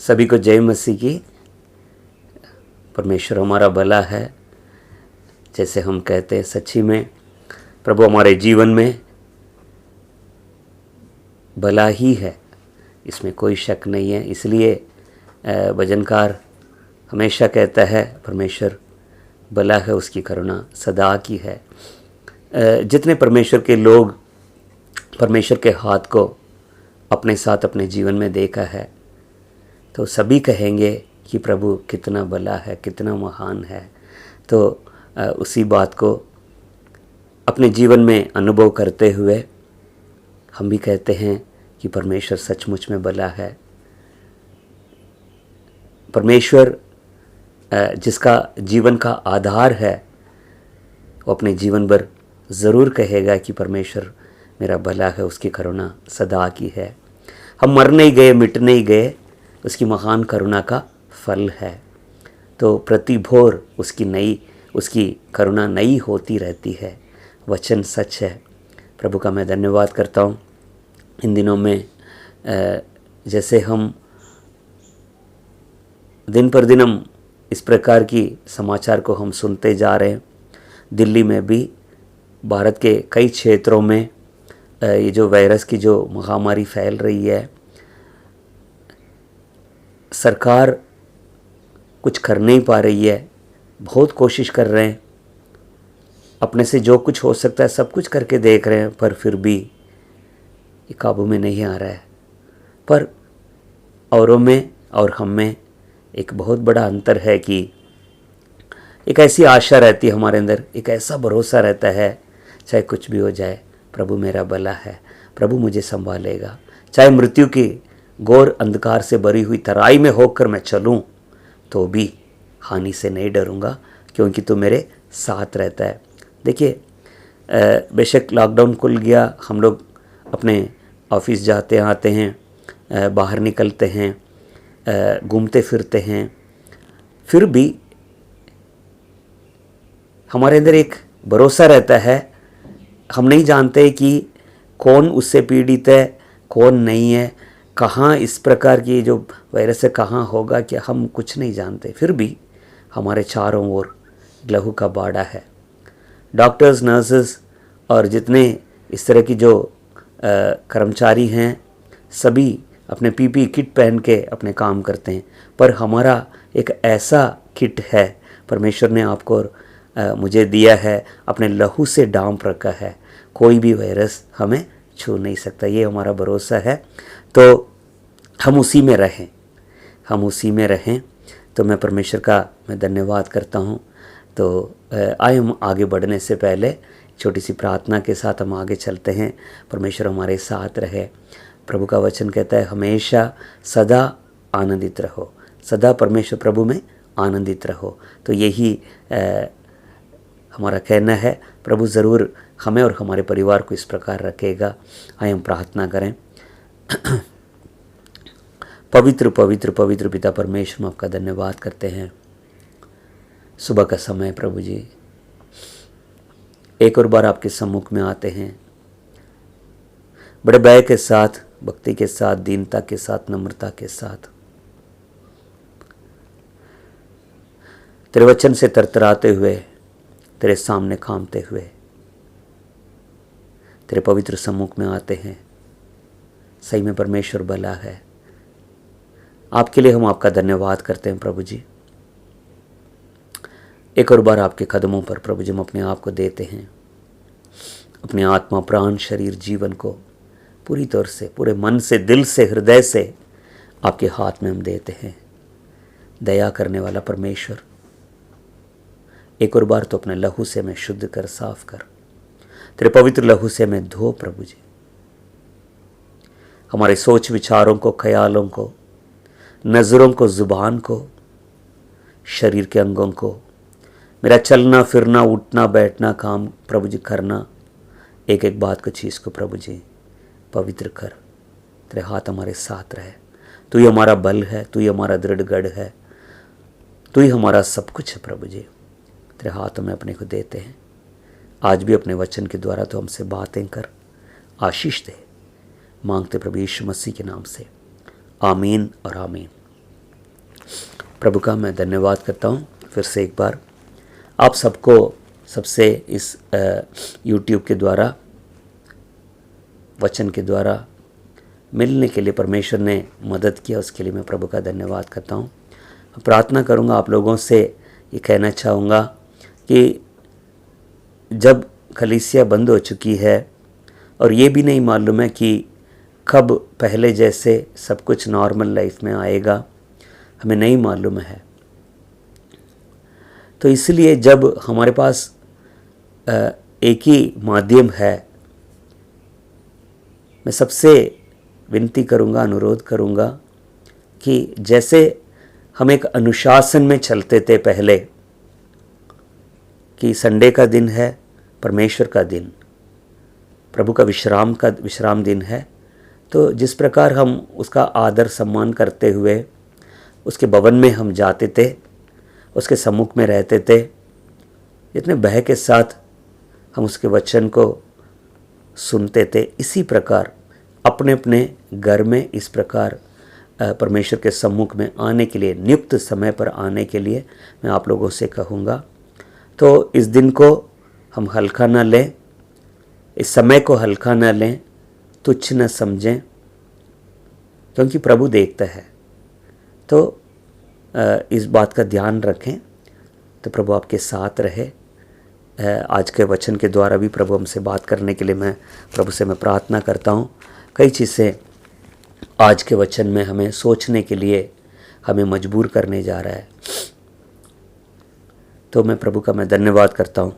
सभी को जय मसीह की। परमेश्वर हमारा भला है, जैसे हम कहते हैं। सच्ची में प्रभु हमारे जीवन में भला ही है, इसमें कोई शक नहीं है। इसलिए भजनकार हमेशा कहता है परमेश्वर भला है, उसकी करुणा सदा की है। जितने परमेश्वर के लोग परमेश्वर के हाथ को अपने साथ अपने जीवन में देखा है, तो सभी कहेंगे कि प्रभु कितना भला है, कितना महान है। तो उसी बात को अपने जीवन में अनुभव करते हुए हम भी कहते हैं कि परमेश्वर सचमुच में भला है। परमेश्वर जिसका जीवन का आधार है, वो अपने जीवन भर ज़रूर कहेगा कि परमेश्वर मेरा भला है, उसकी करुणा सदा की है। हम मर नहीं गए, मिट नहीं गए, उसकी महान करुणा का फल है। तो प्रतिभोर उसकी करुणा नई होती रहती है। वचन सच है। प्रभु का मैं धन्यवाद करता हूँ। इन दिनों में जैसे हम दिन पर दिन हम इस प्रकार की समाचार को हम सुनते जा रहे हैं। दिल्ली में भी, भारत के कई क्षेत्रों में ये जो वायरस की जो महामारी फैल रही है, सरकार कुछ कर नहीं पा रही है। बहुत कोशिश कर रहे हैं, अपने से जो कुछ हो सकता है सब कुछ करके देख रहे हैं, पर फिर भी ये काबू में नहीं आ रहा है। पर औरों में और हम में एक बहुत बड़ा अंतर है कि एक ऐसी आशा रहती है हमारे अंदर, एक ऐसा भरोसा रहता है, चाहे कुछ भी हो जाए प्रभु मेरा भला है, प्रभु मुझे संभालेगा। चाहे मृत्यु की घोर अंधकार से भरी हुई तराई में होकर मैं चलूं, तो भी हानि से नहीं डरूंगा, क्योंकि तू मेरे साथ रहता है। देखिए, बेशक लॉकडाउन खुल गया, हम लोग अपने ऑफिस जाते आते हैं, बाहर निकलते हैं, घूमते फिरते हैं, फिर भी हमारे अंदर एक भरोसा रहता है। हम नहीं जानते कि कौन उससे पीड़ित है, कौन नहीं है, कहाँ इस प्रकार की जो वायरस से कहाँ होगा, क्या हम कुछ नहीं जानते। फिर भी हमारे चारों ओर लहू का बाड़ा है। डॉक्टर्स, नर्सेस और जितने इस तरह की जो कर्मचारी हैं, सभी अपने पीपी किट पहन के अपने काम करते हैं। पर हमारा एक ऐसा किट है, परमेश्वर ने आपको और मुझे दिया है, अपने लहू से ढांप रखा है। कोई भी वायरस हमें छू नहीं सकता, ये हमारा भरोसा है। तो हम उसी में रहें, हम उसी में रहें। तो मैं परमेश्वर का मैं धन्यवाद करता हूँ। तो आइए हम आगे बढ़ने से पहले छोटी सी प्रार्थना के साथ हम आगे चलते हैं। परमेश्वर हमारे साथ रहे। प्रभु का वचन कहता है हमेशा सदा आनंदित रहो, सदा परमेश्वर प्रभु में आनंदित रहो। तो यही हमारा कहना है। प्रभु ज़रूर हमें और हमारे परिवार को इस प्रकार रखेगा। आइए हम प्रार्थना करें। पवित्र पवित्र पवित्र पिता परमेश्वर, हम आपका धन्यवाद करते हैं। सुबह का समय प्रभु जी, एक और बार आपके सम्मुख में आते हैं, बड़े भय के साथ, भक्ति के साथ, दीनता के साथ, नम्रता के साथ, तेरे वचन से तरतराते हुए, तेरे सामने कांपते हुए तेरे पवित्र सम्मुख में आते हैं। सही में परमेश्वर भला है। आपके लिए हम आपका धन्यवाद करते हैं प्रभु जी। एक और बार आपके कदमों पर प्रभु जी हम अपने आप को देते हैं। अपने आत्मा, प्राण, शरीर, जीवन को पूरी तौर से, पूरे मन से, दिल से, हृदय से आपके हाथ में हम देते हैं। दया करने वाला परमेश्वर, एक और बार तो अपने लहू से मैं शुद्ध कर, साफ कर, तेरे पवित्र लहू से मैं धो प्रभु जी। हमारे सोच विचारों को, ख्यालों को, नज़रों को, ज़ुबान को, शरीर के अंगों को, मेरा चलना फिरना, उठना बैठना, काम प्रभु जी करना, एक एक बात को, चीज़ को प्रभु जी पवित्र कर। तेरे हाथ हमारे साथ रहे। तू ही हमारा बल है, तू ही हमारा दृढ़ गढ़ है, तू ही हमारा सब कुछ है प्रभु जी। तेरे हाथों में अपने को देते हैं। आज भी अपने वचन के द्वारा तो हमसे बातें कर, आशीष दे। मांगते प्रभु यीशु मसीह के नाम से, आमीन और आमीन। प्रभु का मैं धन्यवाद करता हूँ फिर से एक बार। आप सबको सबसे इस YouTube के द्वारा, वचन के द्वारा मिलने के लिए परमेश्वर ने मदद किया, उसके लिए मैं प्रभु का धन्यवाद करता हूँ। प्रार्थना करूँगा, आप लोगों से ये कहना चाहूँगा कि जब कलीसिया बंद हो चुकी है और ये भी नहीं मालूम है कि कब पहले जैसे सब कुछ नॉर्मल लाइफ में आएगा, हमें नहीं मालूम है। तो इसलिए जब हमारे पास एक ही माध्यम है, मैं सबसे विनती करूँगा, अनुरोध करूँगा कि जैसे हम एक अनुशासन में चलते थे पहले कि संडे का दिन है, परमेश्वर का दिन, प्रभु का विश्राम दिन है, तो जिस प्रकार हम उसका आदर सम्मान करते हुए उसके भवन में हम जाते थे, उसके सम्मुख में रहते थे, जितने भय के साथ हम उसके वचन को सुनते थे, इसी प्रकार अपने अपने घर में इस प्रकार परमेश्वर के सम्मुख में आने के लिए, नियुक्त समय पर आने के लिए मैं आप लोगों से कहूँगा। तो इस दिन को हम हल्का न लें, इस समय को हल्का न लें, तुच्छ न समझें, क्योंकि प्रभु देखता है। तो इस बात का ध्यान रखें। तो प्रभु आपके साथ रहे। आज के वचन के द्वारा भी प्रभु हमसे बात करने के लिए मैं प्रभु से मैं प्रार्थना करता हूँ। कई चीज़ें आज के वचन में हमें सोचने के लिए हमें मजबूर करने जा रहा है। तो मैं प्रभु का मैं धन्यवाद करता हूँ।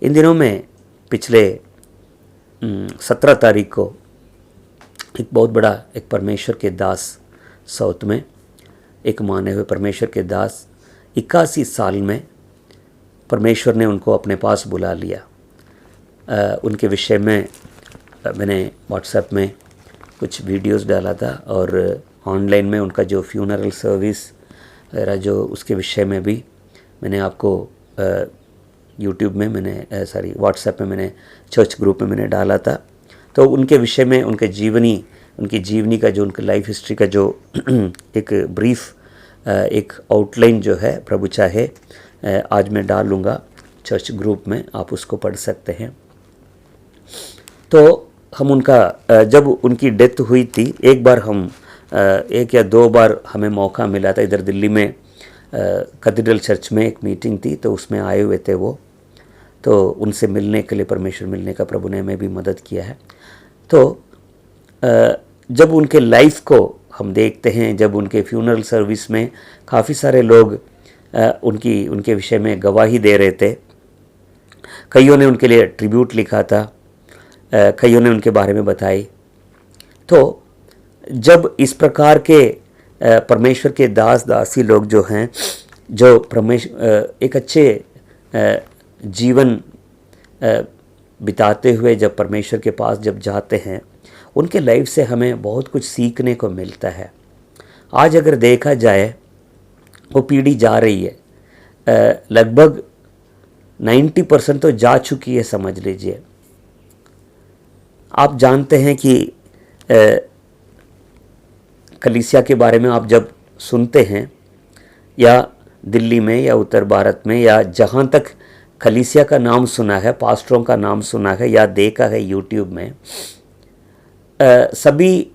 इन दिनों में पिछले 17 तारीख को एक बहुत बड़ा एक परमेश्वर के दास साउथ में, एक माने हुए परमेश्वर के दास 81 साल में परमेश्वर ने उनको अपने पास बुला लिया। उनके विषय में मैंने व्हाट्सएप में कुछ वीडियोस डाला था और ऑनलाइन में उनका जो फ्यूनरल सर्विस वगैरह जो उसके विषय में भी मैंने आपको यूट्यूब में मैंने व्हाट्सएप में मैंने चर्च ग्रुप में मैंने डाला था। तो उनके विषय में उनकी जीवनी का जो उनका लाइफ हिस्ट्री का जो एक ब्रीफ एक आउटलाइन जो है प्रभु चाहे आज मैं डालूँगा चर्च ग्रुप में, आप उसको पढ़ सकते हैं। तो हम उनका जब उनकी डेथ हुई थी, एक बार हम 1 या 2 बार हमें मौका मिला था, इधर दिल्ली में कैथेड्रल चर्च में एक मीटिंग थी, तो उसमें आए हुए थे वो। तो उनसे मिलने के लिए, परमेश्वर मिलने का प्रभु ने हमें भी मदद किया है। तो जब उनके लाइफ को हम देखते हैं, जब उनके फ्यूनरल सर्विस में काफ़ी सारे लोग उनके विषय में गवाही दे रहे थे, कईयों ने उनके लिए ट्रिब्यूट लिखा था, कईयों ने उनके बारे में बताई। तो जब इस प्रकार के परमेश्वर के दास दासी लोग जो हैं, जो एक अच्छे जीवन बिताते हुए जब परमेश्वर के पास जब जाते हैं, उनके लाइफ से हमें बहुत कुछ सीखने को मिलता है। आज अगर देखा जाए वो पीढ़ी जा रही है, लगभग 90% तो जा चुकी है, समझ लीजिए। आप जानते हैं कि कलीसिया के बारे में आप जब सुनते हैं, या दिल्ली में या उत्तर भारत में या जहाँ तक कलीसिया का नाम सुना है, पास्टरों का नाम सुना है या देखा है यूट्यूब में, सभी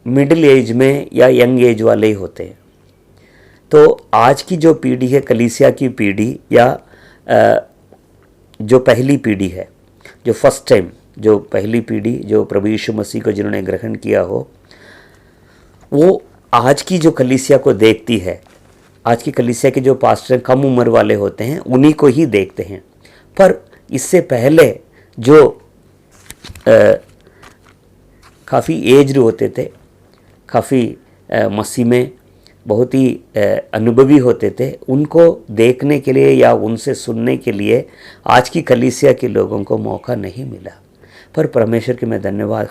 मिडिल एज में या यंग एज वाले ही होते हैं। तो आज की जो पीढ़ी है, कलीसिया की पीढ़ी या जो पहली पीढ़ी है, जो फर्स्ट टाइम, जो पहली पीढ़ी जो प्रभु यीशु मसीह को जिन्होंने ग्रहण किया हो, वो आज की जो कलीसिया को देखती है, आज की कलीसिया के जो पास्टर कम उम्र वाले होते हैं उन्हीं को ही देखते हैं। पर इससे पहले जो काफ़ी एज्ड होते थे, काफ़ी मसीह में बहुत ही अनुभवी होते थे, उनको देखने के लिए या उनसे सुनने के लिए आज की कलीसिया के लोगों को मौका नहीं मिला। पर परमेश्वर के मैं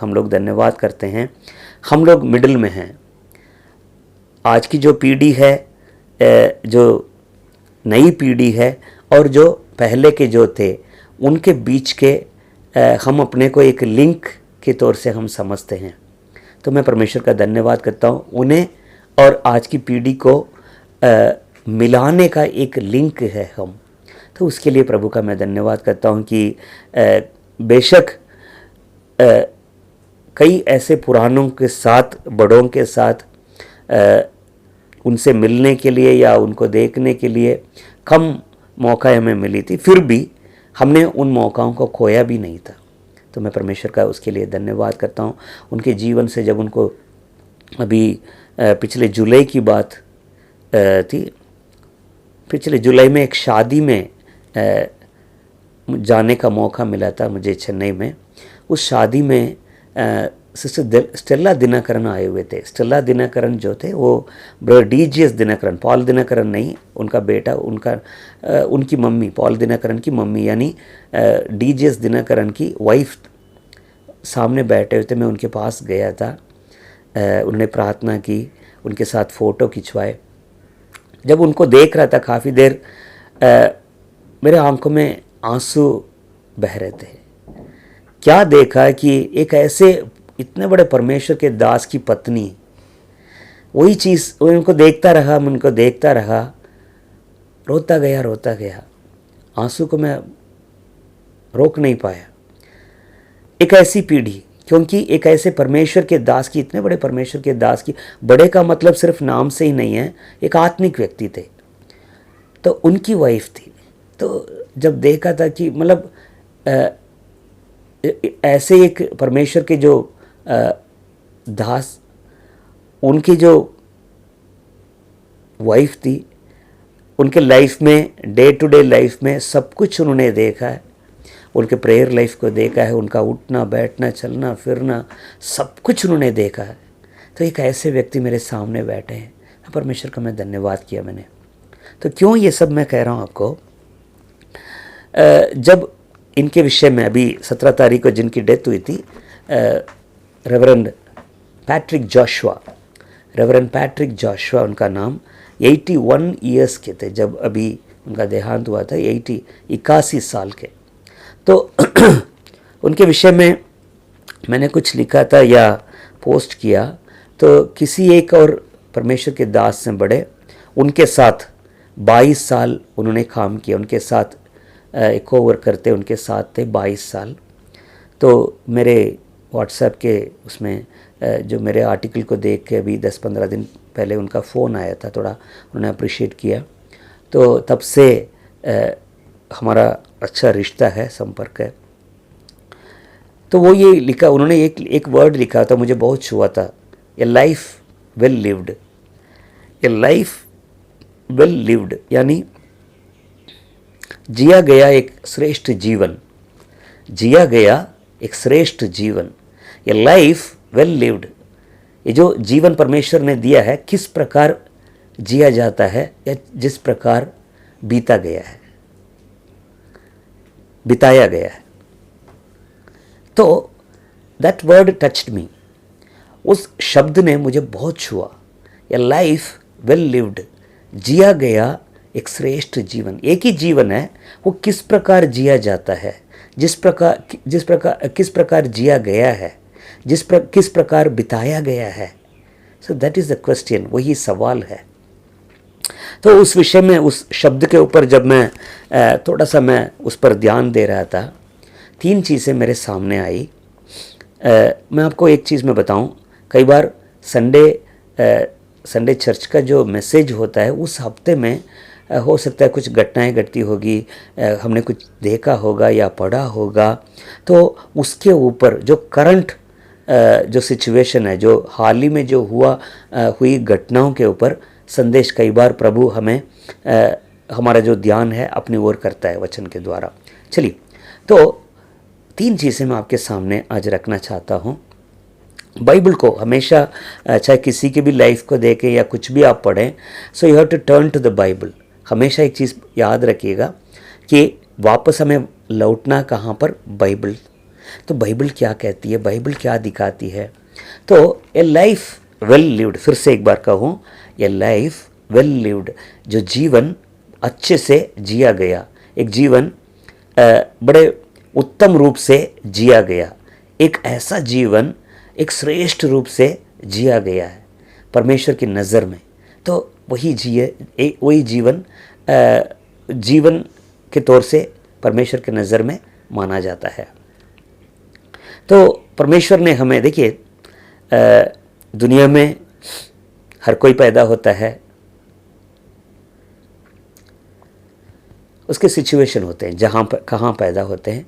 हम लोग धन्यवाद करते हैं, हम लोग मिडिल में हैं। आज की जो पीढ़ी है, जो नई पीढ़ी है और जो पहले के जो थे, उनके बीच के हम अपने को एक लिंक के तौर से हम समझते हैं। तो मैं परमेश्वर का धन्यवाद करता हूँ उन्हें और आज की पीढ़ी को मिलाने का एक लिंक है हम। तो उसके लिए प्रभु का मैं धन्यवाद करता हूँ कि बेशक कई ऐसे पुरानों के साथ, बड़ों के साथ उनसे मिलने के लिए या उनको देखने के लिए कम मौका हमें मिली थी, फिर भी हमने उन मौकाओं को खोया भी नहीं था। तो मैं परमेश्वर का उसके लिए धन्यवाद करता हूँ। उनके जीवन से जब उनको अभी पिछले जुलाई की बात थी, पिछले जुलाई में एक शादी में जाने का मौका मिला था मुझे चेन्नई में। उस शादी में सिस्टर स्टेला दिनकरन आए हुए थे। स्टेला दिनकरन जो थे वो ब्रदर डीजीएस दिनकरन, पॉल दिनकरन नहीं, उनका बेटा, उनकी मम्मी, पॉल दिनकरन की मम्मी यानी डीजीएस दिनकरन की वाइफ सामने बैठे हुए थे। मैं उनके पास गया था, उन्होंने प्रार्थना की, उनके साथ फ़ोटो खिंचवाए। जब उनको देख रहा था काफ़ी देर मेरे आंखों में आंसू बह रहे थे। क्या देखा कि एक ऐसे इतने बड़े परमेश्वर के दास की पत्नी, वही चीज़ उनको देखता रहा, मैं उनको देखता रहा, रोता गया। आंसू को मैं रोक नहीं पाया। एक ऐसी पीढ़ी, क्योंकि एक ऐसे परमेश्वर के दास की, इतने बड़े परमेश्वर के दास की, बड़े का मतलब सिर्फ नाम से ही नहीं है, एक आत्मिक व्यक्ति थे। तो उनकी वाइफ थी। तो जब देखा था कि मतलब ऐसे एक परमेश्वर के जो दास, उनकी जो वाइफ थी, उनके लाइफ में, डे टू डे लाइफ में सब कुछ उन्होंने देखा है। उनके प्रेयर लाइफ को देखा है, उनका उठना बैठना चलना फिरना सब कुछ उन्होंने देखा है। तो एक ऐसे व्यक्ति मेरे सामने बैठे हैं, परमेश्वर का मैं धन्यवाद किया मैंने। तो क्यों ये सब मैं कह रहा हूँ आपको, जब इनके विषय में अभी 17 तारीख को जिनकी डेथ हुई थी, रेवरेंड पैट्रिक जोशुआ उनका नाम, 81 ईयर्स के थे जब अभी उनका देहांत हुआ था, 81 साल के। तो उनके विषय में मैंने कुछ लिखा था या पोस्ट किया, तो किसी एक और परमेश्वर के दास से बड़े, उनके साथ 22 साल उन्होंने काम किया, उनके साथ एक ओवर करते उनके साथ थे 22 साल। तो मेरे व्हाट्सएप के उसमें जो मेरे आर्टिकल को देख के अभी 10-15 दिन पहले उनका फ़ोन आया था, थोड़ा उन्होंने अप्रिशिएट किया। तो तब से हमारा अच्छा रिश्ता है, संपर्क है। तो वो ये लिखा, उन्होंने एक वर्ड लिखा था, मुझे बहुत छुआ था, ए लाइफ वेल लिव्ड। ए लाइफ वेल लिव्ड यानी जिया गया एक श्रेष्ठ जीवन, जिया गया एक श्रेष्ठ जीवन। ए लाइफ वेल लिव्ड, ये जो जीवन परमेश्वर ने दिया है, किस प्रकार जिया जाता है या जिस प्रकार बिताया गया है। तो दैट वर्ड टच्ड मी, उस शब्द ने मुझे बहुत छुआ। ए लाइफ वेल लिव्ड, जिया गया एक श्रेष्ठ जीवन। एक ही जीवन है, वो किस प्रकार जिया जाता है, किस प्रकार जिया गया है, किस प्रकार बिताया गया है। So that is the question, वही सवाल है। तो उस विषय में, उस शब्द के ऊपर जब मैं थोड़ा सा मैं उस पर ध्यान दे रहा था, 3 चीज़ें मेरे सामने आई। मैं आपको एक चीज़ में बताऊं, कई बार संडे चर्च का जो मैसेज होता है, उस हफ्ते में हो सकता है कुछ घटनाएं घटती होगी, हमने कुछ देखा होगा या पढ़ा होगा, तो उसके ऊपर जो करंट जो सिचुएशन है, जो हाल ही में जो हुई घटनाओं के ऊपर संदेश कई बार प्रभु हमें हमारा जो ध्यान है अपनी ओर करता है वचन के द्वारा। चलिए, तो 3 चीज़ें मैं आपके सामने आज रखना चाहता हूँ। बाइबल को हमेशा, चाहे किसी की भी लाइफ को देखें या कुछ भी आप पढ़ें, so you have to turn to the Bible. हमेशा एक चीज़ याद रखिएगा कि वापस हमें लौटना कहाँ पर, बाइबल। तो बाइबल क्या कहती है, बाइबल क्या दिखाती है। तो ए लाइफ वेल लिव्ड, फिर से एक बार कहूँ, ए लाइफ वेल लिव्ड, जो जीवन अच्छे से जिया गया, एक जीवन बड़े उत्तम रूप से जिया गया, एक ऐसा जीवन एक श्रेष्ठ रूप से जिया गया है परमेश्वर की नज़र में। तो वही जीवन जीवन के तौर से परमेश्वर के नज़र में माना जाता है। तो परमेश्वर ने हमें, देखिए दुनिया में हर कोई पैदा होता है, उसके सिचुएशन होते हैं, कहाँ पैदा होते हैं,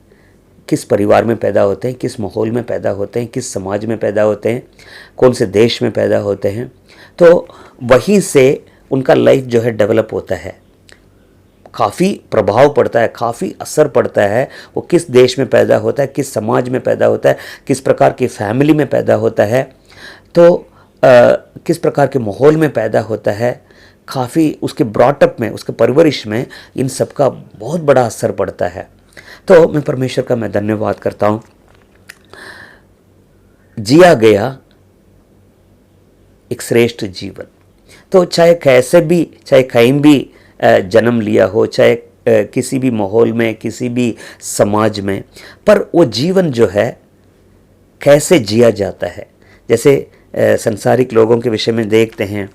किस परिवार में पैदा होते हैं, किस माहौल में पैदा होते हैं, किस समाज में पैदा होते हैं, कौन से देश में पैदा होते हैं। तो वहीं से उनका लाइफ जो है डेवलप होता है, काफ़ी प्रभाव पड़ता है, काफ़ी असर पड़ता है। वो किस देश में पैदा होता है, किस समाज में पैदा होता है, किस प्रकार की फैमिली में पैदा होता है, तो किस प्रकार के माहौल में पैदा होता है, काफ़ी उसके ब्रॉटअप में, उसके परवरिश में इन सब का बहुत बड़ा असर पड़ता है। तो मैं परमेश्वर का धन्यवाद करता हूँ। जिया गया एक श्रेष्ठ जीवन, तो चाहे कैसे भी, चाहे कहीं भी जन्म लिया हो, चाहे किसी भी माहौल में, किसी भी समाज में, पर वो जीवन जो है कैसे जिया जाता है। जैसे संसारिक लोगों के विषय में देखते हैं,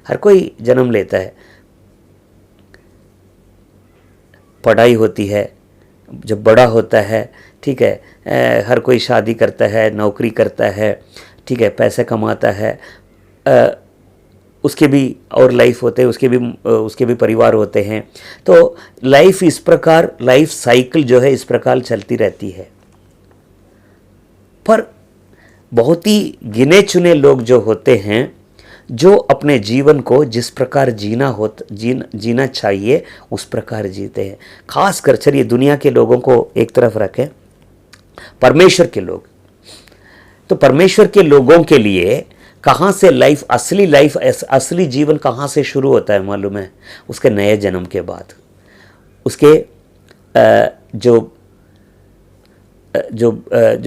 हर कोई जन्म लेता है, पढ़ाई होती है, जब बड़ा होता है, ठीक है, हर कोई शादी करता है, नौकरी करता है, ठीक है, पैसे कमाता है, उसके भी और लाइफ होते हैं, उसके भी परिवार होते हैं। तो लाइफ इस प्रकार, लाइफ साइकिल जो है इस प्रकार चलती रहती है। पर बहुत ही गिने चुने लोग जो होते हैं, जो अपने जीवन को जिस प्रकार जीना चाहिए उस प्रकार जीते हैं। खास कर, चलिए दुनिया के लोगों को एक तरफ रखें, परमेश्वर के लोग, तो परमेश्वर के लोगों के लिए कहाँ से लाइफ, असली जीवन कहाँ से शुरू होता है मालूम है? उसके नए जन्म के बाद, उसके जो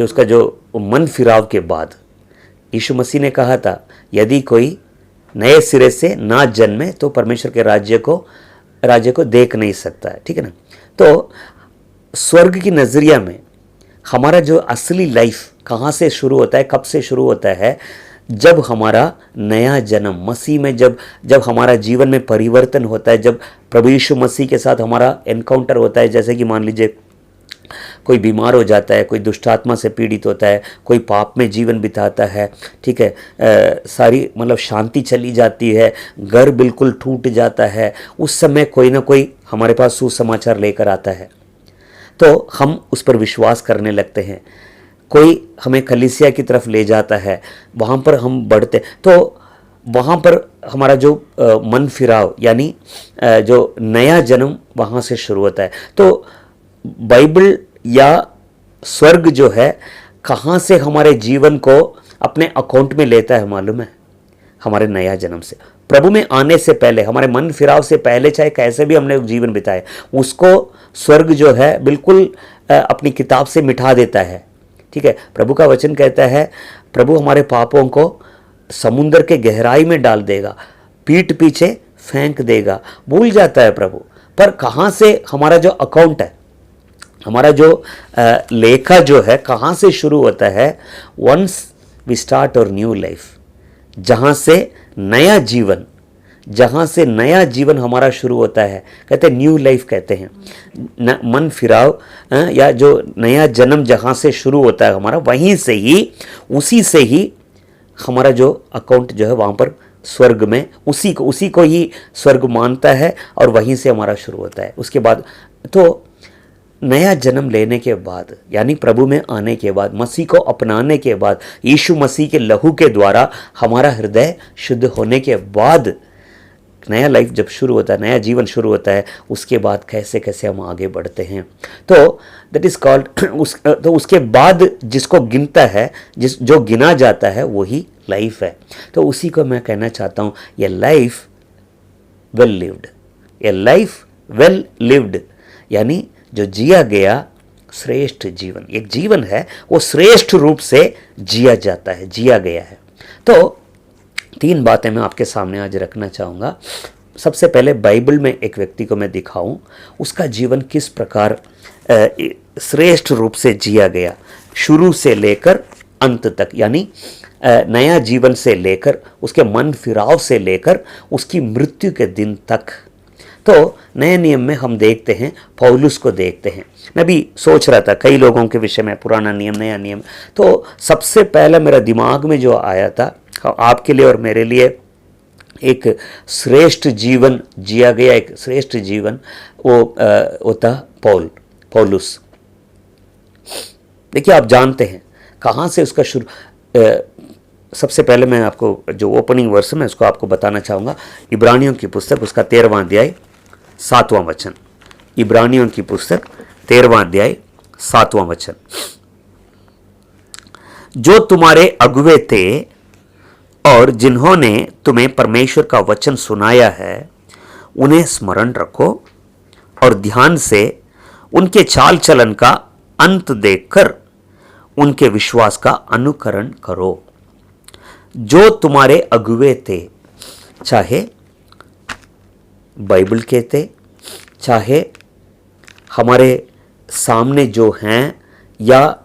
उसका जो मन फिराव के बाद। यीशु मसीह ने कहा था, यदि कोई नए सिरे से ना जन्मे तो परमेश्वर के राज्य को देख नहीं सकता है, ठीक है ना। तो स्वर्ग की नज़रिया में हमारा जो असली लाइफ कहाँ से शुरू होता है, कब से शुरू होता है? जब हमारा नया जन्म मसीह में, जब हमारा जीवन में परिवर्तन होता है, जब प्रभु यीशु मसीह के साथ हमारा एनकाउंटर होता है। जैसे कि मान लीजिए कोई बीमार हो जाता है, कोई दुष्ट आत्मा से पीड़ित होता है, कोई पाप में जीवन बिताता है, ठीक है, सारी मतलब शांति चली जाती है, घर बिल्कुल टूट जाता है। उस समय कोई ना कोई हमारे पास सुसमाचार लेकर आता है, तो हम उस पर विश्वास करने लगते हैं। कोई हमें कलीसिया की तरफ ले जाता है, वहाँ पर हम बढ़ते, तो वहाँ पर हमारा जो मन फिराव यानी जो नया जन्म वहाँ से शुरू होता है। तो बाइबल या स्वर्ग जो है कहाँ से हमारे जीवन को अपने अकाउंट में लेता है मालूम है? हमारे नया जन्म से, प्रभु में आने से पहले, हमारे मन फिराव से पहले, चाहे कैसे भी हमने जीवन बिताए, उसको स्वर्ग जो है बिल्कुल अपनी किताब से मिटा देता है, ठीक है। प्रभु का वचन कहता है, प्रभु हमारे पापों को समुद्र के गहराई में डाल देगा, पीठ पीछे फेंक देगा, भूल जाता है प्रभु। पर कहाँ से हमारा जो अकाउंट है, हमारा जो लेखा जो है कहाँ से शुरू होता है? वंस वी स्टार्ट और न्यू लाइफ, जहाँ से नया जीवन हमारा शुरू होता है, कहते हैं न्यू लाइफ कहते हैं। मन फिराव या जो नया जन्म जहाँ से शुरू होता है हमारा, वहीं से ही, उसी से ही हमारा जो अकाउंट जो है वहाँ पर स्वर्ग में, उसी को ही स्वर्ग मानता है और वहीं से हमारा शुरू होता है। उसके बाद तो नया जन्म लेने के बाद, यानी प्रभु में आने के बाद, मसीह को अपनाने के बाद, यीशु मसीह के लहू के द्वारा हमारा हृदय शुद्ध होने के बाद नया लाइफ जब शुरू होता है, नया जीवन शुरू होता है, उसके बाद कैसे कैसे हम आगे बढ़ते हैं। तो दैट इज़ कॉल्ड तो उसके बाद जिसको गिनता है, जो गिना जाता है वही लाइफ है। तो उसी को मैं कहना चाहता हूँ, ये लाइफ वेल लिव्ड, यानी जो जिया गया श्रेष्ठ जीवन। एक जीवन है वो श्रेष्ठ रूप से जिया जाता है, जिया गया है। तो 3 बातें मैं आपके सामने आज रखना चाहूँगा। सबसे पहले बाइबल में एक व्यक्ति को मैं दिखाऊं, उसका जीवन किस प्रकार श्रेष्ठ रूप से जिया गया, शुरू से लेकर अंत तक, यानी नया जीवन से लेकर, उसके मन फिराव से लेकर उसकी मृत्यु के दिन तक। तो नए नियम में हम देखते हैं, पौलुस को देखते हैं। मैं भी सोच रहा था कई लोगों के विषय में, पुराना नियम नया नियम। तो सबसे पहले मेरा दिमाग में जो आया था, आपके लिए और मेरे लिए एक श्रेष्ठ जीवन जिया गया, एक श्रेष्ठ जीवन, वो था पौलुस। देखिए, आप जानते हैं कहाँ से उसका शुरू। सबसे पहले मैं आपको जो ओपनिंग वर्स है मैं उसको आपको बताना चाहूँगा। इब्रानियों की पुस्तक, उसका 13वां अध्याय 7वां वचन। इब्रानियों की पुस्तक 13वां अध्याय 7वां वचन। जो तुम्हारे अगुवे थे और जिन्होंने तुम्हें परमेश्वर का वचन सुनाया है, उन्हें स्मरण रखो और ध्यान से उनके चाल चलन का अंत देखकर उनके विश्वास का अनुकरण करो। जो तुम्हारे अगुवे थे, चाहे बाइबल के थे, चाहे हमारे सामने जो हैं, या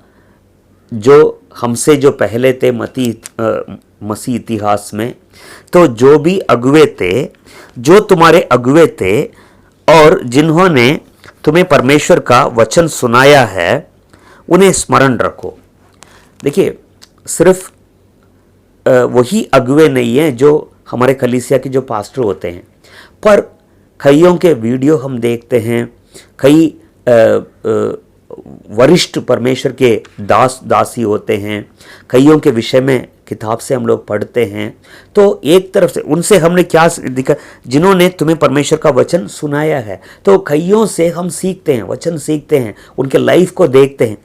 जो हमसे जो पहले थे मसीह इतिहास में, तो जो भी अगुवे थे, जो तुम्हारे अगुवे थे और जिन्होंने तुम्हें परमेश्वर का वचन सुनाया है, उन्हें स्मरण रखो। देखिए, सिर्फ वही अगुवे नहीं हैं जो हमारे कलीसिया के जो पास्टर होते हैं, पर कईयों के वीडियो हम देखते हैं, कई वरिष्ठ परमेश्वर के दासी होते हैं, कईयों के विषय में किताब से हम लोग पढ़ते हैं। तो एक तरफ से उनसे हमने क्या दिखा, जिन्होंने तुम्हें परमेश्वर का वचन सुनाया है। तो कईयों से हम सीखते हैं, वचन सीखते हैं, उनके लाइफ को देखते हैं।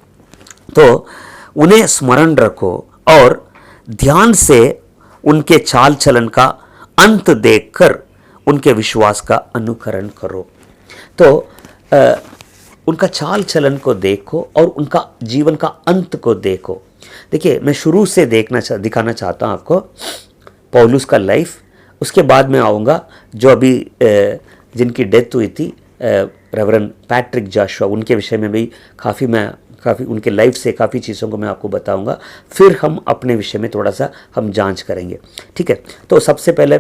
तो उन्हें स्मरण रखो और ध्यान से उनके चाल चलन का अंत देखकर उनके विश्वास का अनुकरण करो। तो उनका चाल चलन को देखो और उनका जीवन का अंत को देखो। देखिए, मैं शुरू से दिखाना चाहता हूँ आपको पौलुस का लाइफ। उसके बाद मैं आऊँगा जो अभी जिनकी डेथ हुई थी, रेवरेंड पैट्रिक जॉशुआ, उनके विषय में भी काफ़ी उनके लाइफ से काफ़ी चीज़ों को मैं आपको बताऊंगा। फिर हम अपने विषय में थोड़ा सा हम जांच करेंगे, ठीक है। तो सबसे पहले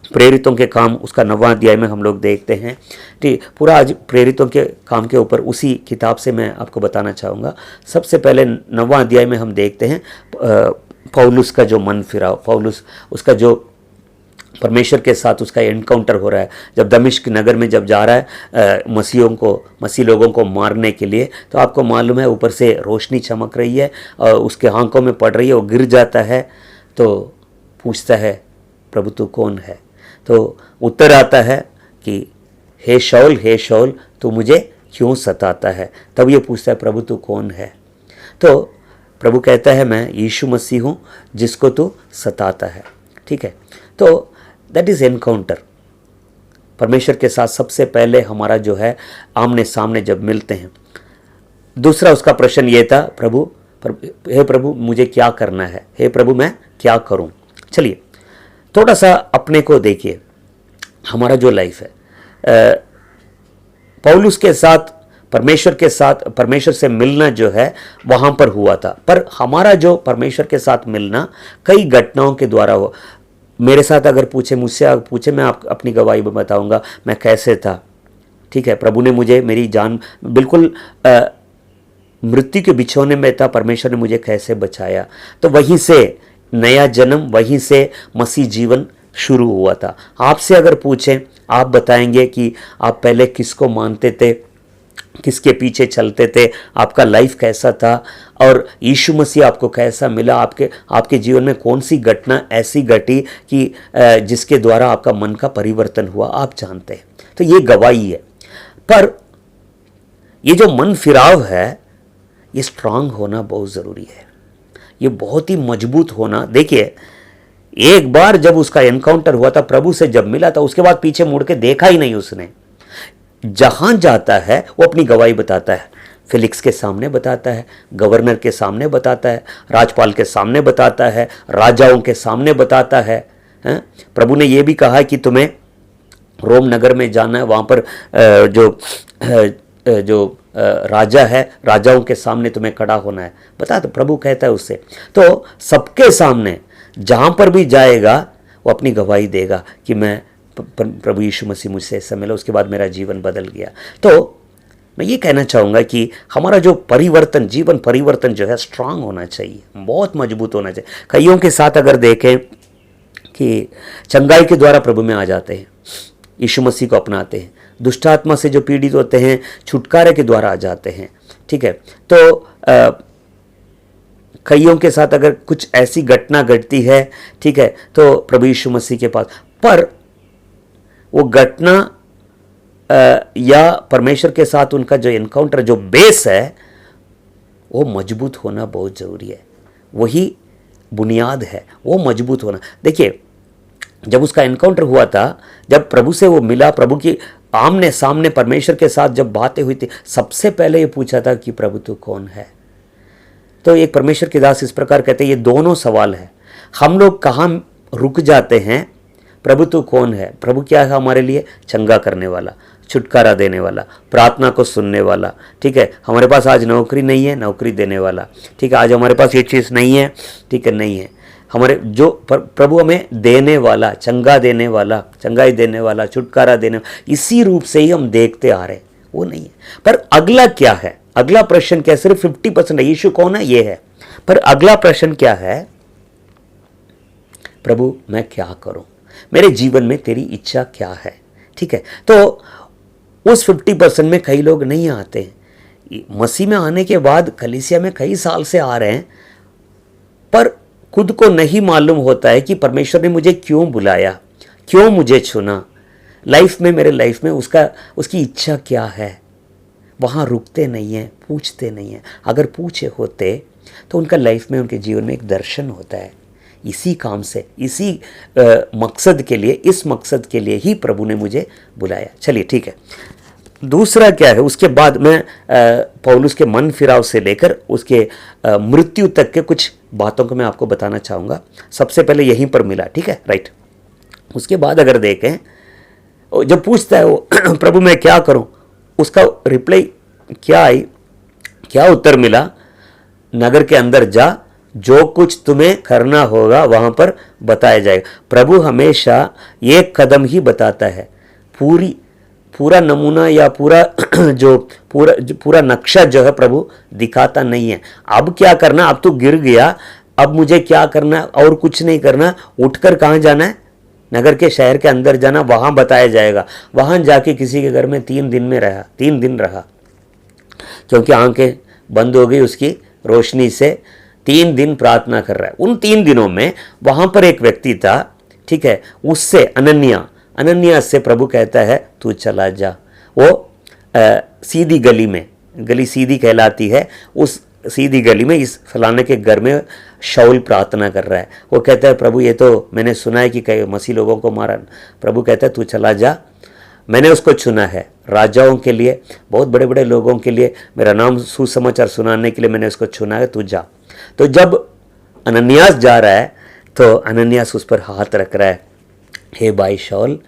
प्रेरितों के काम, उसका 9वां अध्याय में हम लोग देखते हैं, ठीक। पूरा आज प्रेरितों के काम के ऊपर उसी किताब से मैं आपको बताना चाहूँगा। सबसे पहले 9वां अध्याय में हम देखते हैं पौलुस का जो मन फिराव, पौलुस उसका जो परमेश्वर के साथ उसका एनकाउंटर हो रहा है। जब दमिश्क नगर में जब जा रहा है मसीह लोगों को मारने के लिए, तो आपको मालूम है ऊपर से रोशनी चमक रही है और उसके आंखों में पड़ रही है, वो गिर जाता है। तो पूछता है, प्रभु तू कौन है? तो उत्तर आता है कि हे शौल तू मुझे क्यों सताता है? तब ये पूछता है, प्रभु तू कौन है? तो प्रभु कहता है, मैं यीशु मसीह हूँ जिसको तू सताता है, ठीक है। तो दैट इज़ एनकाउंटर। परमेश्वर के साथ सबसे पहले हमारा जो है आमने सामने जब मिलते हैं। दूसरा उसका प्रश्न ये था, हे प्रभु मुझे क्या करना है? हे प्रभु मैं क्या करूं? चलिए थोड़ा सा अपने को देखिए, हमारा जो लाइफ है, पौलुस के साथ परमेश्वर से मिलना जो है वहाँ पर हुआ था, पर हमारा जो परमेश्वर के साथ मिलना कई घटनाओं के द्वारा हुआ। मेरे साथ अगर मुझसे पूछे, मैं अपनी गवाही में बताऊंगा मैं कैसे था, ठीक है। प्रभु ने मुझे, मेरी जान बिल्कुल मृत्यु के बिछौने में था, परमेश्वर ने मुझे कैसे बचाया। तो वहीं से नया जन्म, वहीं से मसीह जीवन शुरू हुआ था। आपसे अगर पूछें, आप बताएंगे कि आप पहले किसको मानते थे, किसके पीछे चलते थे, आपका लाइफ कैसा था और यीशु मसीह आपको कैसा मिला, आपके जीवन में कौन सी घटना ऐसी घटी कि जिसके द्वारा आपका मन का परिवर्तन हुआ, आप जानते हैं। तो ये गवाही है। पर ये जो मन फिराव है, ये स्ट्रांग होना बहुत ज़रूरी है, ये बहुत ही मजबूत होना। देखिए, एक बार जब उसका एनकाउंटर हुआ था, प्रभु से जब मिला था, उसके बाद पीछे मुड़ के देखा ही नहीं उसने। जहां जाता है वो अपनी गवाही बताता है, फिलिक्स के सामने बताता है, गवर्नर के सामने बताता है, राजपाल के सामने बताता है, राजाओं के सामने बताता है। प्रभु ने यह भी कहा कि तुम्हें रोम नगर में जाना है, वहाँ पर जो जो राजा है, राजाओं के सामने तुम्हें खड़ा होना है, बता तो प्रभु कहता है उससे। तो सबके सामने जहाँ पर भी जाएगा वो अपनी गवाही देगा कि मैं प्रभु यीशु मसीह मुझसे ऐसा मिला, उसके बाद मेरा जीवन बदल गया। तो मैं ये कहना चाहूँगा कि हमारा जो परिवर्तन, जीवन परिवर्तन जो है स्ट्रांग होना चाहिए, बहुत मजबूत होना चाहिए। कईयों के साथ अगर देखें कि चंगाई के द्वारा प्रभु में आ जाते हैं, यीशु मसीह को अपनाते हैं, दुष्ट आत्मा से जो पीड़ित होते हैं छुटकारे के द्वारा आ जाते हैं, ठीक है। तो कईयों के साथ अगर कुछ ऐसी घटना घटती है, ठीक है, तो प्रभु यीशु मसीह के पास, पर वो घटना या परमेश्वर के साथ उनका जो एनकाउंटर, जो बेस है, वो मजबूत होना बहुत ज़रूरी है। वही बुनियाद है, वो मजबूत होना। देखिए, जब उसका एनकाउंटर हुआ था, जब प्रभु से वो मिला, प्रभु की आमने सामने परमेश्वर के साथ जब बातें हुई थी, सबसे पहले ये पूछा था कि प्रभु तू कौन है। तो एक परमेश्वर के दास इस प्रकार कहते हैं, ये दोनों सवाल है। हम लोग कहाँ रुक जाते हैं, प्रभु तू कौन है। प्रभु क्या है हमारे लिए? चंगा करने वाला, छुटकारा देने वाला, प्रार्थना को सुनने वाला, ठीक है। हमारे पास आज नौकरी नहीं है, नौकरी देने वाला, ठीक है। आज हमारे पास ये चीज़ नहीं है, ठीक है, नहीं है। हमारे जो प्रभु हमें देने वाला, चंगा देने वाला, चंगाई देने वाला, छुटकारा देने वाला, इसी रूप से ही हम देखते आ रहे हैं, वो नहीं है। पर अगला क्या है? अगला प्रश्न क्या है? सिर्फ 50% है, यीशु कौन है ये है, पर अगला प्रश्न क्या है? प्रभु मैं क्या करूं, मेरे जीवन में तेरी इच्छा क्या है, ठीक है। तो उस 50% में कई लोग नहीं आते। मसीह में आने के बाद कलीसिया में कई साल से आ रहे हैं, पर खुद को नहीं मालूम होता है कि परमेश्वर ने मुझे क्यों बुलाया, क्यों मुझे चुना, लाइफ में, मेरे लाइफ में उसकी इच्छा क्या है। वहाँ रुकते नहीं हैं, पूछते नहीं हैं। अगर पूछे होते तो उनका लाइफ में, उनके जीवन में एक दर्शन होता है। इसी काम से, इसी मकसद के लिए, इस मकसद के लिए ही प्रभु ने मुझे बुलाया। चलिए ठीक है। दूसरा क्या है, उसके बाद मैं पौलुस के मन फिराव से लेकर उसके मृत्यु तक के कुछ बातों को मैं आपको बताना चाहूँगा। सबसे पहले यहीं पर मिला, ठीक है, राइट। उसके बाद अगर देखें, जब पूछता है वो प्रभु मैं क्या करूं, उसका रिप्लाई क्या आई, क्या उत्तर मिला? नगर के अंदर जा, जो कुछ तुम्हें करना होगा वहां पर बताया जाएगा। प्रभु हमेशा एक कदम ही बताता है, पूरा नमूना या पूरा नक्शा जो है प्रभु दिखाता नहीं है। अब क्या करना, अब तो गिर गया, अब मुझे क्या करना और कुछ नहीं करना, उठकर कहाँ जाना है? नगर के शहर के अंदर जाना, वहाँ बताया जाएगा। वहाँ जाके किसी के घर में 3 दिन रहा, क्योंकि आंखें बंद हो गई उसकी रोशनी से। 3 दिन प्रार्थना कर रहा है। उन 3 दिनों में वहाँ पर एक व्यक्ति था, ठीक है, उससे अनन्या से प्रभु कहता है तू चला जा। वो सीधी गली में, गली सीधी कहलाती है, उस सीधी गली में इस फलाने के घर में शाऊल प्रार्थना कर रहा है। वो कहता है प्रभु ये तो मैंने सुना है कि कई मसीह लोगों को मारा। प्रभु कहता है तू चला जा, मैंने उसको चुना है राजाओं के लिए, बहुत बड़े बड़े लोगों के लिए, मेरा नाम सुसमाचार सुनाने के लिए मैंने उसको चुना है, तू जा। तो जब अनन्यास जा रहा है तो अनन्यास उस पर हाथ रख रहा है, हे भाई शाऊल,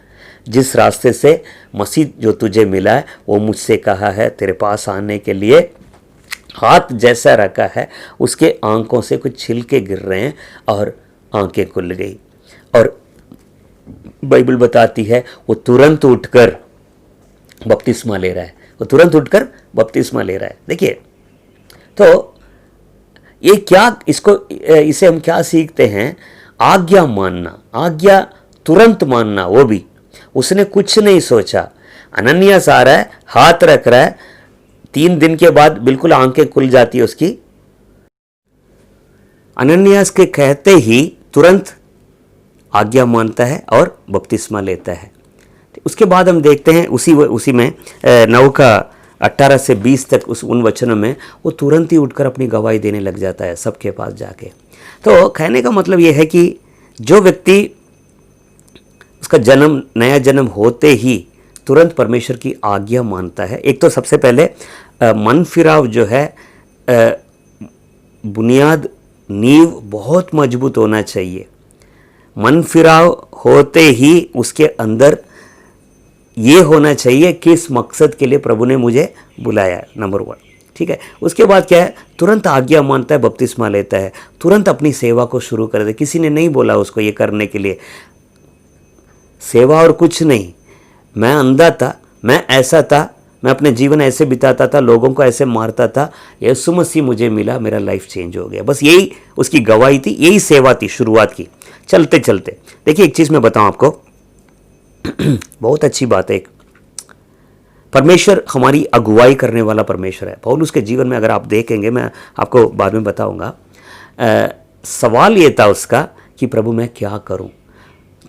जिस रास्ते से मसीह जो तुझे मिला है वो मुझसे कहा है तेरे पास आने के लिए। हाथ जैसा रखा है, उसके आंखों से कुछ छिलके गिर रहे हैं और आंखें खुल गई। और बाइबल बताती है वो तुरंत उठकर बपतिस्मा ले रहा है, वो तुरंत उठकर बपतिस्मा ले रहा है। देखिए, तो ये क्या, इसे हम क्या सीखते हैं? आज्ञा मानना, आज्ञा तुरंत मानना। वो भी उसने कुछ नहीं सोचा। अनन्यास आ रहा है, हाथ रख रहा है, 3 दिन के बाद बिल्कुल आंखें खुल जाती है उसकी। अनन्यास के कहते ही तुरंत आज्ञा मानता है और बपतिस्मा लेता है। उसके बाद हम देखते हैं उसी में 9 का 18 से 20 तक उन वचनों में वो तुरंत ही उठकर अपनी गवाही देने लग जाता है सबके पास जाके। तो कहने का मतलब ये है कि जो व्यक्ति उसका नया जन्म होते ही तुरंत परमेश्वर की आज्ञा मानता है, एक तो सबसे पहले मन फिराव जो है, बुनियाद, नींव बहुत मजबूत होना चाहिए। मन फिराव होते ही उसके अंदर ये होना चाहिए किस मकसद के लिए प्रभु ने मुझे बुलाया, नंबर 1। ठीक है, उसके बाद क्या है, तुरंत आज्ञा मानता है, बपतिस्मा लेता है, तुरंत अपनी सेवा को शुरू कर दे। किसी ने नहीं बोला उसको ये करने के लिए, सेवा और कुछ नहीं। मैं अंधा था, मैं ऐसा था, मैं अपने जीवन ऐसे बिताता था, लोगों को ऐसे मारता था, यीशु मसीह मुझे मिला, मेरा लाइफ चेंज हो गया। बस यही उसकी गवाही थी, यही सेवा थी शुरुआत की। चलते चलते देखिए एक चीज़ मैं बताऊं आपको, बहुत अच्छी बात है। एक परमेश्वर हमारी अगुवाई करने वाला परमेश्वर है। पौलुस के जीवन में अगर आप देखेंगे, मैं आपको बाद में बताऊंगा, सवाल ये था उसका कि प्रभु मैं क्या करूं।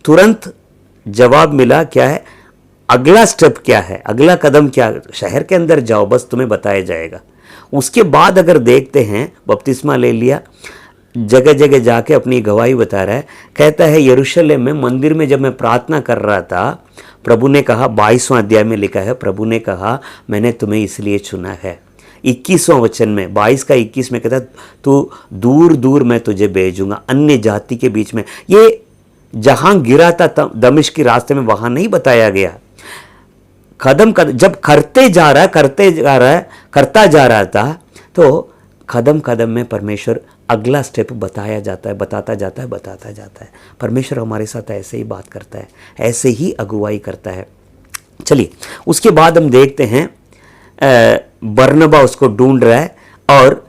तुरंत जवाब मिला, क्या है अगला स्टेप, क्या है अगला कदम, क्या, शहर के अंदर जाओ, बस तुम्हें बताया जाएगा। उसके बाद अगर देखते हैं, बपतिस्मा ले लिया, जगह जगह जाके अपनी गवाही बता रहा है। कहता है यरूशलेम में मंदिर में जब मैं प्रार्थना कर रहा था, प्रभु ने कहा, 22वां अध्याय में लिखा है, प्रभु ने कहा मैंने तुम्हें इसलिए चुना है। 21वां वचन में 22 का 21 में कहता है, तू दूर दूर मैं तुझे भेजूंगा, अन्य जाति के बीच में। ये जहां गिरा था दमिश्क के रास्ते में, वहां नहीं बताया गया। कदम कदम जब करता जा रहा था, तो कदम कदम में परमेश्वर अगला स्टेप बताता जाता है। परमेश्वर हमारे साथ ऐसे ही बात करता है, ऐसे ही अगुवाई करता है। चलिए उसके बाद हम देखते हैं, बरनबा उसको ढूंढ रहा है और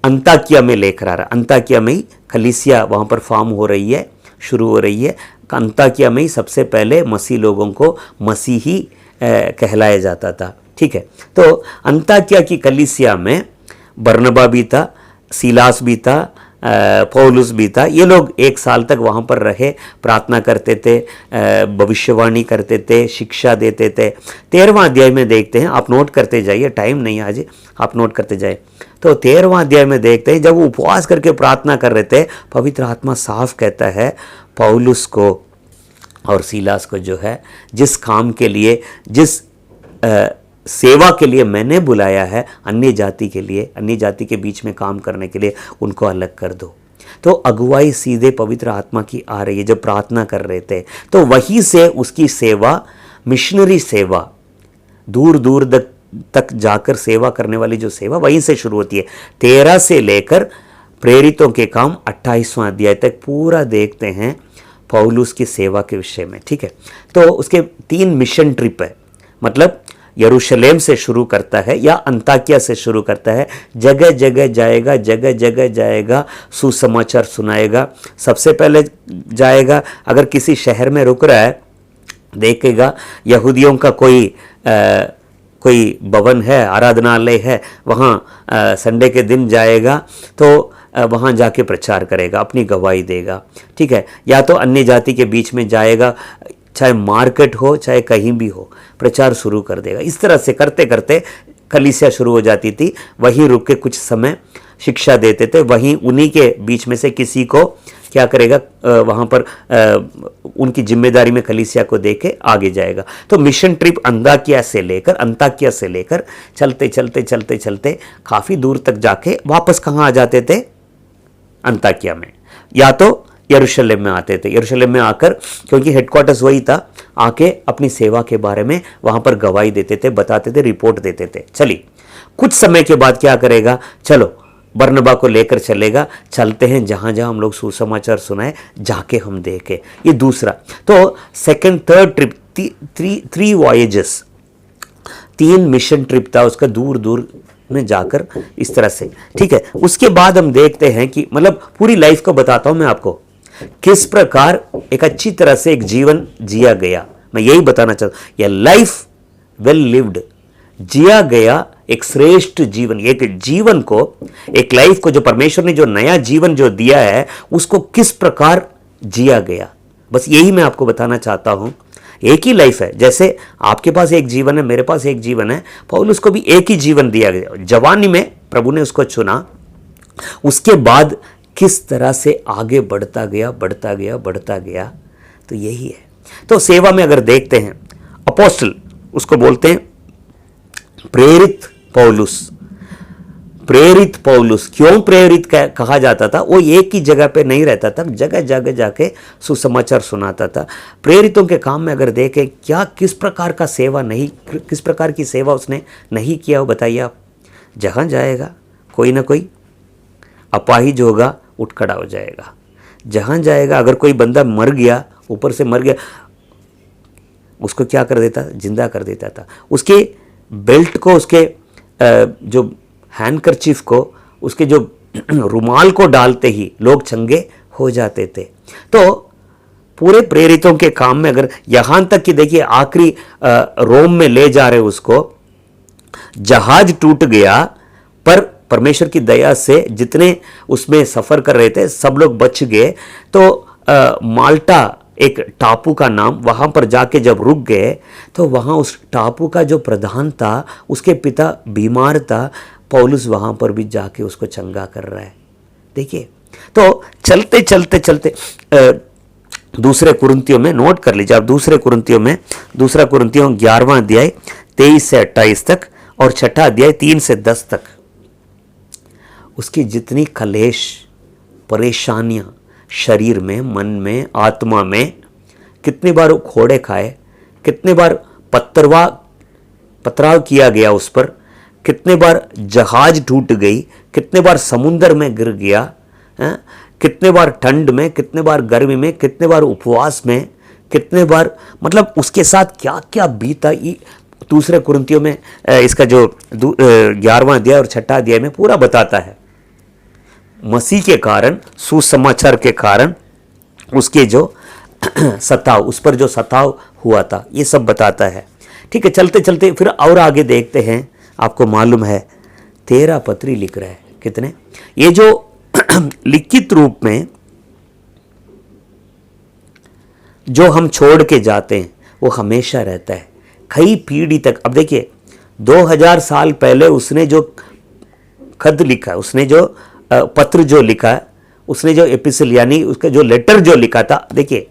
अंताकिया में लेकर आ रहा है। अंताकिया में ही कलीसिया वहाँ पर फॉर्म हो रही है, शुरू हो रही है। अंताकिया में ही सबसे पहले मसीह लोगों को मसीही कहलाया जाता था। ठीक है, तो अंताकिया की कलीसिया में बरनबा भी था, सीलास भी था, पौलुस भी था। ये लोग 1 साल तक वहाँ पर रहे, प्रार्थना करते थे, भविष्यवाणी करते थे, शिक्षा देते थे। 13वां अध्याय में देखते हैं, आप नोट करते जाइए, टाइम नहीं आज, आप नोट करते जाए। तो 13वां अध्याय में देखते हैं, जब वो उपवास करके प्रार्थना कर रहे थे, पवित्र आत्मा साफ कहता है पौलुस को और सीलास को, जो है जिस काम के लिए, जिस सेवा के लिए मैंने बुलाया है, अन्य जाति के लिए, अन्य जाति के बीच में काम करने के लिए, उनको अलग कर दो। तो अगुवाई सीधे पवित्र आत्मा की आ रही है। जब प्रार्थना कर रहे थे तो वहीं से उसकी सेवा, मिशनरी सेवा, दूर दूर तक जाकर सेवा करने वाली जो सेवा, वहीं से शुरू होती है। 13 से लेकर प्रेरितों के काम 28वां अध्याय तक पूरा देखते हैं पौलुस की सेवा के विषय में। ठीक है, तो उसके 3 मिशन ट्रिप है, मतलब यरूशलेम से शुरू करता है या अंताकिया से शुरू करता है, जगह जगह जाएगा, जगह जगह जाएगा, सुसमाचार सुनाएगा। सबसे पहले जाएगा, अगर किसी शहर में रुक रहा है, देखेगा यहूदियों का कोई भवन है, आराधनालय है, वहाँ संडे के दिन जाएगा, तो वहाँ जाके प्रचार करेगा, अपनी गवाही देगा। ठीक है, या तो अन्य जाति के बीच में जाएगा, चाहे मार्केट हो चाहे कहीं भी हो, प्रचार शुरू कर देगा। इस तरह से करते करते कलीसिया शुरू हो जाती थी। वहीं रुक के कुछ समय शिक्षा देते थे, वहीं उन्हीं के बीच में से किसी को क्या करेगा, वहाँ पर उनकी जिम्मेदारी में कलीसिया को देके आगे जाएगा। तो मिशन ट्रिप अंताकिया से लेकर चलते चलते चलते चलते काफ़ी दूर तक जाके वापस कहाँ आ जाते थे, अंताकिया में, या तो यरूशलेम में आते थे। यरूशलेम में आकर, क्योंकि हेडक्वार्टर्स वही था, आके अपनी सेवा के बारे में वहाँ पर गवाही देते थे, बताते थे, रिपोर्ट देते थे। चलिए कुछ समय के बाद क्या करेगा, चलो बरनबा को लेकर चलेगा, चलते हैं जहाँ जहाँ हम लोग सुसमाचार सुनाए, जाके हम देखें। ये दूसरा, तो second third trip, 3 voyages, 3 mission trip था उसका, दूर दूर में जाकर इस तरह से। ठीक है, उसके बाद हम देखते हैं कि, मतलब पूरी लाइफ को बताता हूं मैं आपको, किस प्रकार एक अच्छी तरह से एक जीवन जिया गया। मैं यही बताना चाहता हूं, यह लाइफ वेल लिव्ड, जिया गया एक श्रेष्ठ जीवन, एक जीवन को, एक लाइफ को, जो परमेश्वर ने जो नया जीवन जो दिया है, उसको किस प्रकार जिया गया, बस यही मैं आपको बताना चाहता हूं। एक ही लाइफ है, जैसे आपके पास एक जीवन है, मेरे पास एक जीवन है, पौलुस को भी एक ही जीवन दिया गया। जवानी में प्रभु ने उसको चुना, उसके बाद किस तरह से आगे बढ़ता गया, तो यही है। तो सेवा में अगर देखते हैं, अपोस्टल उसको बोलते हैं, प्रेरित पौलुस, प्रेरित पौलुस, क्यों प्रेरित कहा जाता था? वो एक ही जगह पे नहीं रहता था, जगह जगह जाके सुसमाचार सुनाता था। प्रेरितों के काम में अगर देखें क्या किस प्रकार का सेवा नहीं, किस प्रकार की सेवा उसने नहीं किया, वो बताइए आप। जहाँ जाएगा कोई ना कोई अपाहिज होगा, उठ खड़ा हो जाएगा। जहाँ जाएगा अगर कोई बंदा मर गया, ऊपर से मर गया, उसको क्या कर देता? जिंदा कर देता था। उसके बेल्ट को, उसके जो हैंडकरचीफ को, उसके जो रुमाल को डालते ही लोग चंगे हो जाते थे। तो पूरे प्रेरितों के काम में अगर यहां तक कि देखिए आखिरी रोम में ले जा रहे उसको, जहाज टूट गया पर परमेश्वर की दया से जितने उसमें सफर कर रहे थे सब लोग बच गए। तो माल्टा एक टापू का नाम, वहां पर जाके जब रुक गए तो वहां उस टापू का जो प्रधान था उसके पिता बीमार था, पौलुस वहां पर भी जाके उसको चंगा कर रहा है। देखिए, तो चलते चलते चलते दूसरे कुरिन्थियों में नोट कर लीजिए आप, दूसरा कुरिन्थियों 11वां अध्याय 23 से 28 तक और छठा अध्याय 3 से 10 तक। उसकी जितनी कलेश परेशानियां शरीर में, मन में, आत्मा में, कितनी बार खोड़े खाए, कितने बार पथराव किया गया उस पर, कितने बार जहाज टूट गई, कितने बार समुद्र में गिर गया, कितने बार ठंड में, कितने बार गर्मी में, कितने बार उपवास में, कितने बार, मतलब उसके साथ क्या क्या बीता। दूसरे कुरिन्थियों में इसका जो 11वां अध्याय और छठा अध्याय में पूरा बताता है। मसीह के कारण, सुसमाचार के कारण उसके जो सताव, उस पर जो सताव हुआ था, ये सब बताता है। ठीक है, चलते चलते फिर और आगे देखते हैं। आपको मालूम है 13 पत्री लिख रहा है। कितने? ये जो लिखित रूप में जो हम छोड़ के जाते हैं वो हमेशा रहता है, कई पीढ़ी तक। अब देखिए 2000 साल पहले उसने जो खत लिखा, उसने जो पत्र जो लिखा, उसने जो एपिसल यानी उसका जो लेटर जो लिखा था, देखिए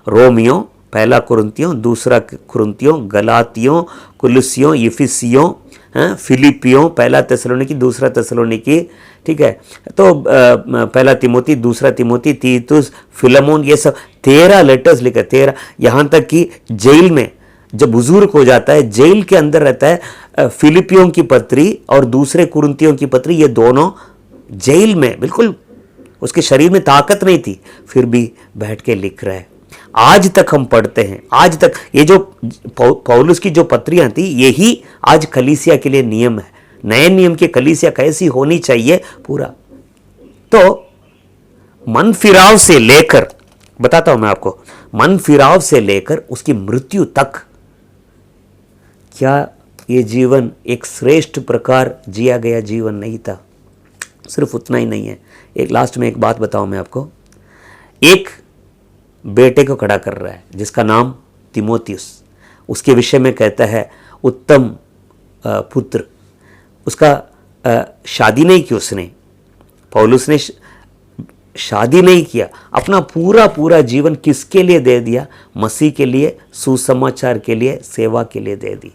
रोमियो, पहला कुरिन्थियों, दूसरा कुरिन्थियों, गलातियों, कुलुसियों, इफिसियों, फिलिपियों, पहला तेसलोनिकी, दूसरा तेसलोनिकी, ठीक है, तो पहला तिमोती, दूसरा तिमोती, तीतुस, फिलमोन, ये सब 13 लेटर्स लिखे। 13, यहाँ तक कि जेल में जब बुजुर्ग हो जाता है, जेल के अंदर रहता है, फिलिपियों की पत्री और दूसरे कुरिन्थियों की पत्री, ये दोनों जेल में, बिल्कुल उसके शरीर में ताकत नहीं थी, फिर भी बैठ के लिख रहा है। आज तक हम पढ़ते हैं, आज तक ये जो पौलुस की जो पत्रियां थी, यही आज कलीसिया के लिए नियम है। नए नियम की कलीसिया कैसी होनी चाहिए पूरा। तो मन फिराव से लेकर, बताता हूं मैं आपको, मन फिराव से लेकर उसकी मृत्यु तक क्या ये जीवन एक श्रेष्ठ प्रकार जिया गया जीवन नहीं था। सिर्फ उतना ही नहीं है, एक लास्ट में एक बात बताऊं मैं आपको। एक बेटे को खड़ा कर रहा है जिसका नाम तिमोथियस, उसके विषय में कहता है उत्तम पुत्र। उसका शादी नहीं की उसने, पौलुस ने शादी नहीं किया, अपना पूरा जीवन किसके लिए दे दिया? मसीह के लिए, सुसमाचार के लिए, सेवा के लिए दे दी।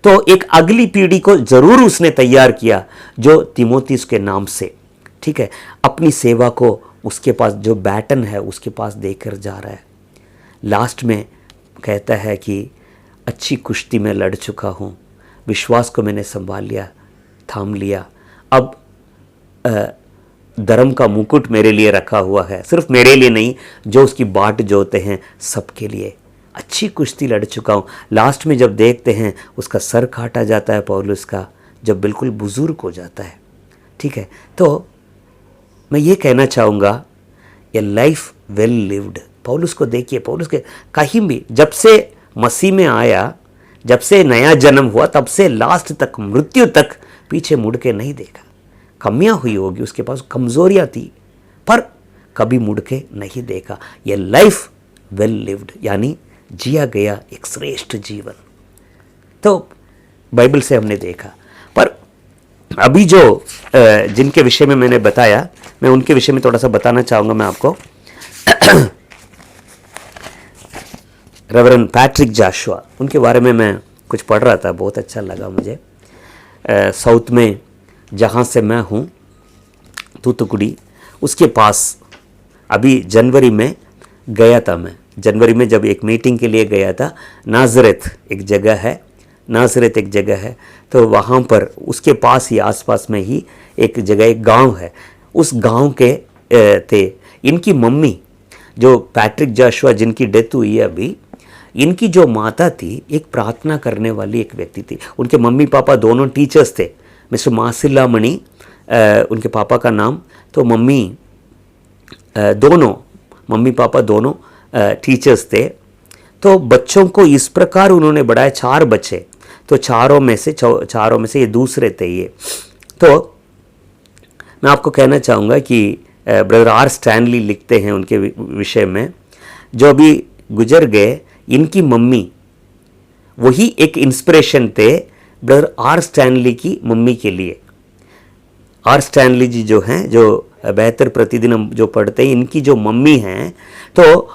तो एक अगली पीढ़ी को जरूर उसने तैयार किया जो तिमोथियस के नाम से, ठीक है, अपनी सेवा को उसके पास जो बैटन है उसके पास देकर जा रहा है। लास्ट में कहता है कि अच्छी कुश्ती में लड़ चुका हूँ, विश्वास को मैंने संभाल लिया, थाम लिया, अब धर्म का मुकुट मेरे लिए रखा हुआ है, सिर्फ मेरे लिए नहीं, जो उसकी बाट जोते हैं सबके लिए। अच्छी कुश्ती लड़ चुका हूँ। लास्ट में जब देखते हैं उसका सर काटा जाता है पौलुस का, जब बिल्कुल बुजुर्ग हो जाता है, ठीक है। तो मैं ये कहना चाहूँगा, ये लाइफ वेल लिव्ड। पौलुस को देखिए, पौलुस के कहीं भी जब से मसीह में आया, जब से नया जन्म हुआ, तब से लास्ट तक, मृत्यु तक पीछे मुड़ के नहीं देखा। कमियां हुई होगी उसके पास, कमजोरियां थी, पर कभी मुड़ के नहीं देखा। ये लाइफ वेल लिव्ड यानी जिया गया एक श्रेष्ठ जीवन, तो बाइबल से हमने देखा। पर अभी जो जिनके विषय में मैंने बताया, मैं उनके विषय में थोड़ा सा बताना चाहूँगा मैं आपको। रेवरेंड पैट्रिक जाशुआ, उनके बारे में मैं कुछ पढ़ रहा था, बहुत अच्छा लगा मुझे। साउथ में जहाँ से मैं हूँ, तूतुकुड़ी, उसके पास अभी जनवरी में गया था। मैं जनवरी में जब एक मीटिंग के लिए गया था, नाज़रेत एक जगह है, नाज़रेत एक जगह है, तो वहाँ पर उसके पास ही आसपास में ही एक जगह, एक गांव है, उस गांव के थे इनकी मम्मी, जो पैट्रिक जोशुआ जिनकी डेथ हुई है अभी, इनकी जो माता थी एक प्रार्थना करने वाली एक व्यक्ति थी। उनके मम्मी पापा दोनों टीचर्स थे, मिस्टर मासिल्ला मणि उनके पापा का नाम, तो दोनों मम्मी पापा दोनों टीचर्स थे। तो बच्चों को इस प्रकार उन्होंने बढ़ाया, 4 बच्चे, तो चारों में से ये दूसरे थे ये। तो मैं आपको कहना चाहूँगा कि ब्रदर आर स्टैनली लिखते हैं उनके विषय में, जो अभी गुजर गए, इनकी मम्मी वही एक इंस्पिरेशन थे ब्रदर आर स्टैनली की मम्मी के लिए। आर स्टैनली जी जो हैं, जो बेहतर प्रतिदिन हम जो पढ़ते हैं, इनकी जो मम्मी हैं, तो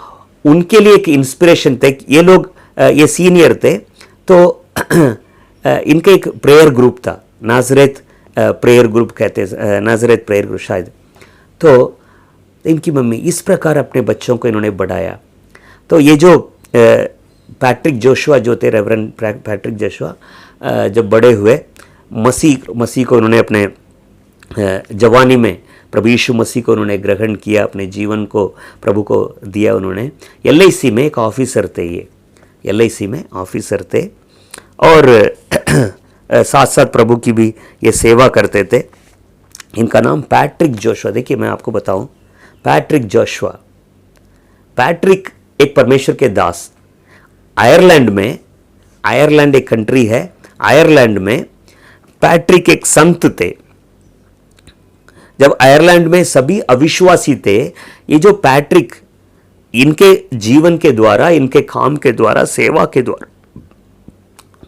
उनके लिए एक इंस्पिरेशन थे। ये लोग ये सीनियर थे, तो इनका एक प्रेयर ग्रुप था, नाज़रेत प्रेयर ग्रुप कहते हैं, नाज़रेत प्रेयर ग्रुप शायद। तो इनकी मम्मी इस प्रकार अपने बच्चों को इन्होंने बढ़ाया। तो ये जो पैट्रिक जोशुआ जो थे, रेवरेंड पैट्रिक जोशुआ, जब बड़े हुए, मसीह को उन्होंने अपने जवानी में प्रभु यीशु मसीह को उन्होंने ग्रहण किया, अपने जीवन को प्रभु को दिया उन्होंने। LIC में एक ऑफिसर थे, ये LIC में ऑफिसर थे, और साथ साथ प्रभु की भी ये सेवा करते थे। इनका नाम पैट्रिक जोशुआ। देखिए मैं आपको बताऊं, पैट्रिक जोशुआ, पैट्रिक एक परमेश्वर के दास। आयरलैंड एक कंट्री है, आयरलैंड में पैट्रिक एक संत थे। जब आयरलैंड में सभी अविश्वासी थे, ये जो पैट्रिक, इनके जीवन के द्वारा, इनके काम के द्वारा, सेवा के द्वारा,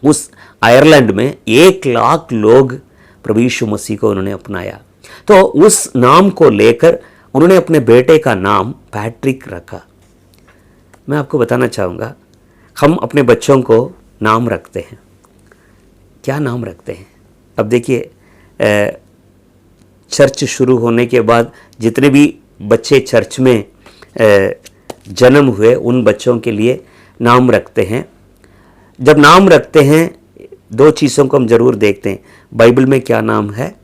उस आयरलैंड में 1 लाख लोग प्रभु यीशु मसीह को उन्होंने अपनाया। तो उस नाम को लेकर उन्होंने अपने बेटे का नाम पैट्रिक रखा। मैं आपको बताना चाहूँगा, हम अपने बच्चों को नाम रखते हैं, क्या नाम रखते हैं? अब देखिए, चर्च शुरू होने के बाद जितने भी बच्चे चर्च में जन्म हुए, उन बच्चों के लिए नाम रखते हैं। जब नाम रखते हैं, 2 चीज़ों को हम जरूर देखते हैं, बाइबल में क्या नाम है,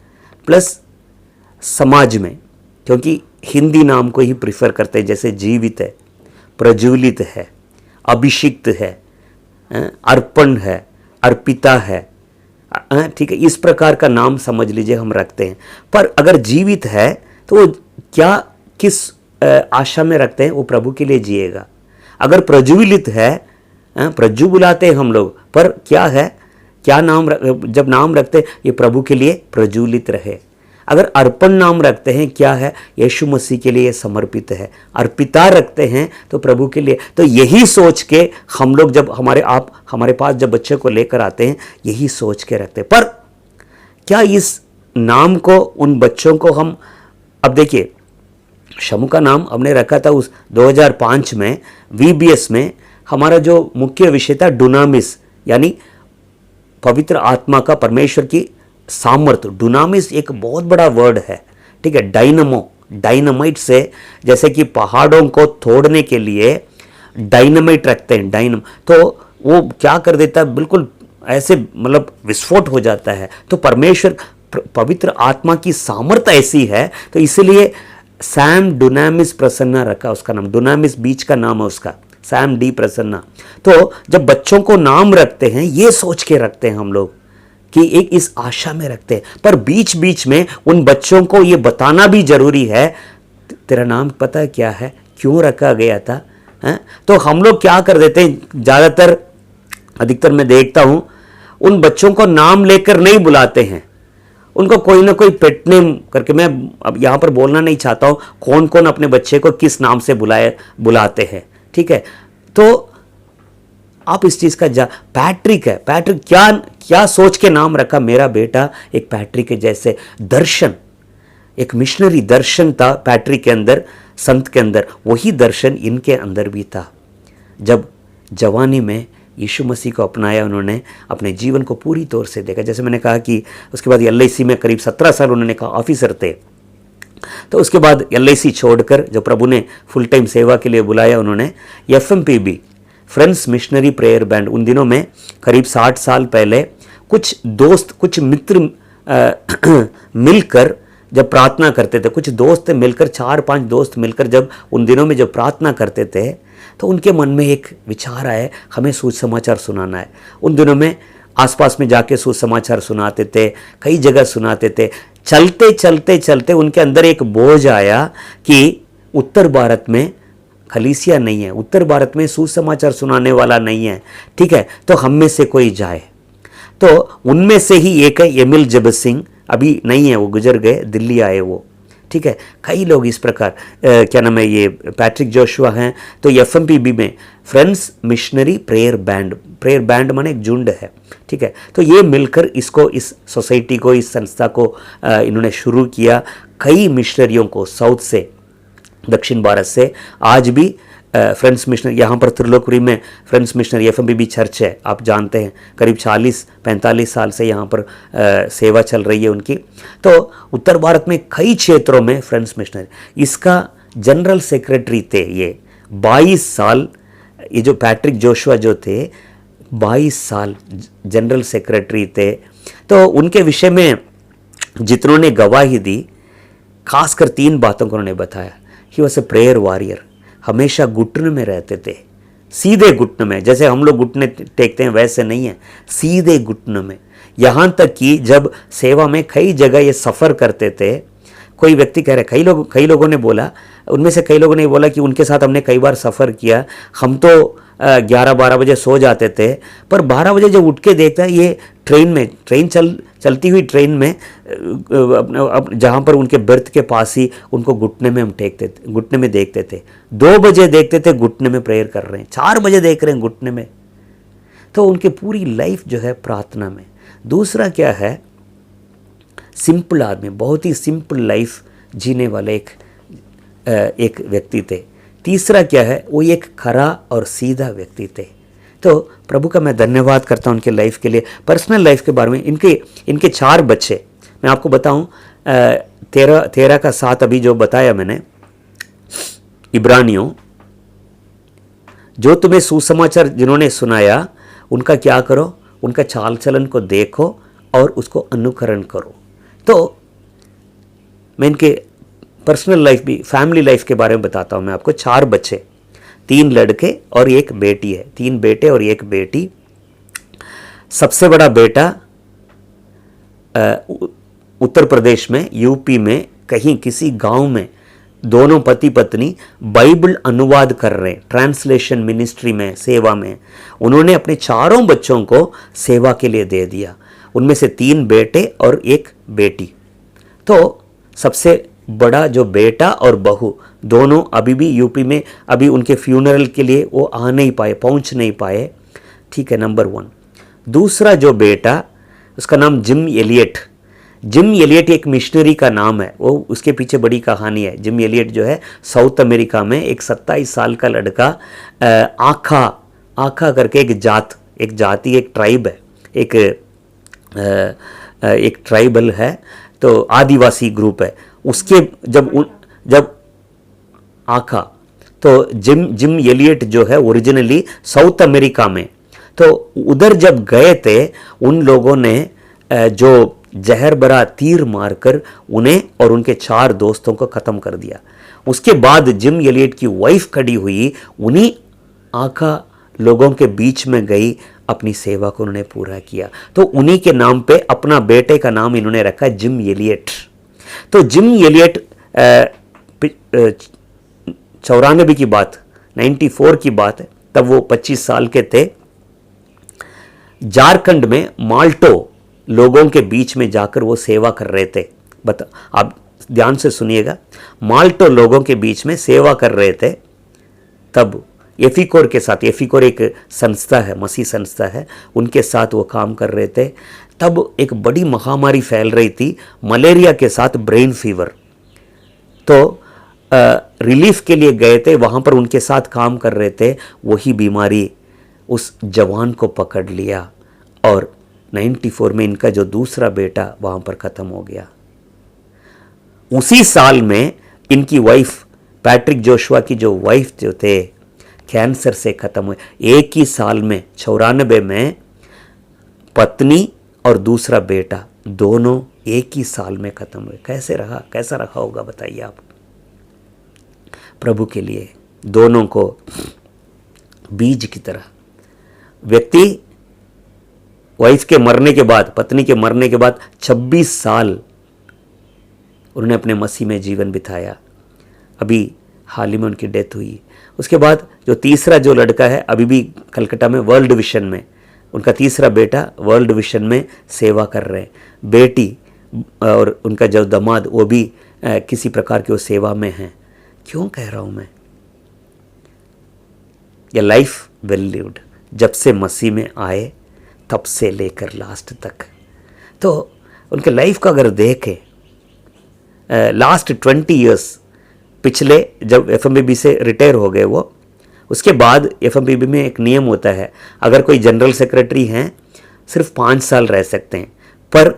प्लस समाज में, क्योंकि हिंदी नाम को ही प्रिफर करते हैं, जैसे जीवित है, प्रज्वलित है, अभिषिक्त है, अर्पण है, अर्पिता है, ठीक है, इस प्रकार का नाम समझ लीजिए हम रखते हैं। पर अगर जीवित है तो वो क्या, किस आशा में रखते हैं? वो प्रभु के लिए जिएगा। अगर प्रज्वलित है, प्रज्वल बुलाते हैं हम लोग, पर क्या है, क्या नाम जब नाम रखते हैं, ये प्रभु के लिए प्रज्वलित रहे। अगर अर्पण नाम रखते हैं, क्या है, यीशु मसीह के लिए समर्पित है। अर्पिता रखते हैं तो प्रभु के लिए। तो यही सोच के हम लोग जब हमारे पास जब बच्चे को लेकर आते हैं, यही सोच के रखते हैं। पर क्या इस नाम को, उन बच्चों को हम, अब देखिए, शमू का नाम हमने रखा था उस 2005 में VBS में। हमारा जो मुख्य विषय था डुनामिस, यानी पवित्र आत्मा का, परमेश्वर की सामर्थ्य। डुनामिस एक बहुत बड़ा वर्ड है, ठीक है। डायनामाइट से, जैसे कि पहाड़ों को तोड़ने के लिए डायनामाइट रखते हैं, तो वो क्या कर देता है, बिल्कुल ऐसे, मतलब विस्फोट हो जाता है। तो परमेश्वर, पवित्र आत्मा की सामर्थ्य ऐसी है, तो इसलिए सैम डुनामिस प्रसन्ना रखा उसका नाम। डुनामिस बीच का नाम है उसका, सैम डी प्रसन्ना। तो जब बच्चों को नाम रखते हैं, ये सोच के रखते हैं हम लोग कि एक इस आशा में रखते हैं। पर बीच बीच में उन बच्चों को ये बताना भी जरूरी है, तेरा नाम पता है क्या है, क्यों रखा गया था, है? तो हम लोग क्या कर देते हैं, ज़्यादातर, अधिकतर मैं देखता हूं, उन बच्चों को नाम लेकर नहीं बुलाते हैं, उनको कोई ना कोई पेट नेम करके। मैं अब यहाँ पर बोलना नहीं चाहता हूँ कौन कौन अपने बच्चे को किस नाम से बुलाते हैं, ठीक है। तो आप इस चीज का पैट्रिक है, पैट्रिक क्या सोच के नाम रखा, मेरा बेटा एक पैट्रिक है। जैसे दर्शन, एक मिशनरी दर्शन था पैट्रिक के अंदर, संत के अंदर, वही दर्शन इनके अंदर भी था। जब जवानी में यीशु मसीह को अपनाया, उन्होंने अपने जीवन को पूरी तौर से देखा। जैसे मैंने कहा कि उसके बाद LIC में करीब 17 साल उन्होंने कहा ऑफिसर थे। तो उसके बाद LIC छोड़कर जो प्रभु ने फुल टाइम सेवा के लिए बुलाया, उन्होंने FMPB friends missionary prayer band, उन दिनों में करीब 60 साल पहले कुछ दोस्त, कुछ मित्र मिलकर जब प्रार्थना करते थे, कुछ दोस्त मिलकर, 4-5 दोस्त मिलकर जब उन दिनों में जब प्रार्थना करते थे, तो उनके मन में एक विचार आया, हमें सुसमाचार सुनाना है। उन दिनों में आसपास में जाके सुसमाचार सुनाते थे, कई जगह सुनाते थे। चलते चलते चलते उनके अंदर एक बोझ आया कि उत्तर भारत में कलीसिया नहीं है, उत्तर भारत में सुसमाचार सुनाने वाला नहीं है, ठीक है, तो हम में से कोई जाए। तो उनमें से ही एक है एमिल जब सिंह, अभी नहीं है, वो गुजर गए, दिल्ली आए वो, ठीक है। कई लोग इस प्रकार क्या नाम है, ये पैट्रिक जोशुआ हैं। तो FMPB में फ्रेंड्स मिशनरी प्रेयर बैंड माने एक झुंड है, ठीक है। तो ये मिलकर इसको, इस सोसाइटी को, इस संस्था को इन्होंने शुरू किया। कई मिशनरियों को साउथ से, दक्षिण भारत से, आज भी फ्रेंड्स मिशनरी, यहाँ पर त्रिलोकपुरी में फ्रेंड्स मिशनरी FMPB चर्च है, आप जानते हैं, करीब 40-45 साल से यहाँ पर सेवा चल रही है उनकी। तो उत्तर भारत में कई क्षेत्रों में फ्रेंड्स मिशनरी, इसका जनरल सेक्रेटरी थे ये 22 साल। ये जो पैट्रिक जोशुआ जो थे 22 साल जनरल सेक्रेटरी थे। तो उनके विषय में जितनों ने गवाही दी, खासकर 3 बातों को उन्होंने बताया। He was a prayer warrior, हमेशा घुटने में रहते थे, सीधे घुटने में, जैसे हम लोग घुटने टेकते हैं वैसे नहीं है, सीधे घुटने में। यहाँ तक कि जब सेवा में कई जगह ये सफ़र करते थे, कोई व्यक्ति कह रहे, कई लोगों ने बोला, उनमें से कई लोगों ने बोला कि उनके साथ हमने कई बार सफ़र किया, हम तो 11-12 बजे सो जाते थे, पर 12 बजे जब उठ के देखता है ये ट्रेन चलती हुई ट्रेन में जहाँ पर उनके बर्थ के पास ही उनको घुटने में हम टेकते थे, घुटने में देखते थे। 2 बजे देखते थे घुटने में प्रेयर कर रहे हैं, 4 बजे देख रहे हैं घुटने में। तो उनकी पूरी लाइफ जो है प्रार्थना में। दूसरा क्या है, सिंपल आदमी, बहुत ही सिंपल लाइफ जीने वाले एक व्यक्ति थे। तीसरा क्या है, वो एक खरा और सीधा व्यक्ति थे। तो प्रभु का मैं धन्यवाद करता हूँ उनके लाइफ के लिए। पर्सनल लाइफ के बारे में, इनके 4 बच्चे, मैं आपको बताऊँ, 13 का 7 अभी जो बताया मैंने, इब्रानियों, जो तुम्हें सुसमाचार जिन्होंने सुनाया, उनका क्या करो, उनका चाल चलन को देखो और उसको अनुकरण करो। तो मैं इनके पर्सनल लाइफ भी, फैमिली लाइफ के बारे में बताता हूँ मैं आपको। 4 बच्चे, 3 लड़के और 1 बेटी है, 3 बेटे और 1 बेटी। सबसे बड़ा बेटा उत्तर प्रदेश में, यूपी में, कहीं किसी गांव में दोनों पति पत्नी बाइबल अनुवाद कर रहे हैं, ट्रांसलेशन मिनिस्ट्री में, सेवा में। उन्होंने अपने 4 बच्चों को सेवा के लिए दे दिया, उनमें से 3 बेटे और 1 बेटी। तो सबसे बड़ा जो बेटा और बहू दोनों अभी भी यूपी में, अभी उनके फ्यूनरल के लिए वो आ नहीं पाए, पहुंच नहीं पाए, ठीक है, नंबर 1। दूसरा जो बेटा, उसका नाम जिम एलियट। जिम एलियट एक मिशनरी का नाम है, वो उसके पीछे बड़ी कहानी है। जिम एलियट जो है साउथ अमेरिका में एक 27 साल का लड़का, आखा करके एक जाति, एक ट्राइब है, एक ट्राइबल है, तो आदिवासी ग्रुप है। उसके जब आखा, तो जिम एलियट जो है ओरिजिनली साउथ अमेरिका में, तो उधर जब गए थे, उन लोगों ने जो जहर भरा तीर मारकर उन्हें और उनके 4 दोस्तों को ख़त्म कर दिया। उसके बाद जिम एलियट की वाइफ खड़ी हुई, उन्हीं आखा लोगों के बीच में गई, अपनी सेवा को उन्होंने पूरा किया। तो उन्हीं के नाम पे अपना बेटे का नाम इन्होंने रखा जिम एलियट। तो जिम एलियट 94 की बात, 94 की बात है, तब वो 25 साल के थे। झारखंड में माल्टो लोगों के बीच में जाकर वो सेवा कर रहे थे। आप ध्यान से सुनिएगा, माल्टो लोगों के बीच में सेवा कर रहे थे। तब एफिकोर के साथ, एफिकोर एक संस्था है, मसीह संस्था है, उनके साथ वो काम कर रहे थे। तब एक बड़ी महामारी फैल रही थी, मलेरिया के साथ ब्रेन फीवर। तो रिलीफ के लिए गए थे, वहाँ पर उनके साथ काम कर रहे थे, वही बीमारी उस जवान को पकड़ लिया और 94 में इनका जो दूसरा बेटा वहाँ पर ख़त्म हो गया। उसी साल में इनकी वाइफ पैट्रिक जोशुआ की जो वाइफ जो थे कैंसर से ख़त्म हुए। एक ही साल में 94 में पत्नी और दूसरा बेटा दोनों एक ही साल में ख़त्म हुए। कैसा रहा होगा बताइए आप। प्रभु के लिए दोनों को बीज की तरह, व्यक्ति वाइफ के मरने के बाद, पत्नी के मरने के बाद 26 साल उन्होंने अपने मसीह में जीवन बिताया। अभी हाल ही में उनकी डेथ हुई। उसके बाद जो तीसरा जो लड़का है अभी भी कलकत्ता में वर्ल्ड विजन में, उनका तीसरा बेटा वर्ल्ड विजन में सेवा कर रहे हैं। बेटी और उनका जो दामाद वो भी किसी प्रकार की वो सेवा में हैं। क्यों कह रहा हूँ मैं, ये लाइफ वेल लिव्ड, जब से मसीह में आए तब से लेकर लास्ट तक। तो उनके लाइफ का अगर देखें, लास्ट 20 ईयर्स, पिछले जब एफएमबीबी से रिटायर हो गए वो, उसके बाद एफएमबीबी में एक नियम होता है, अगर कोई जनरल सेक्रेटरी हैं सिर्फ 5 साल रह सकते हैं। पर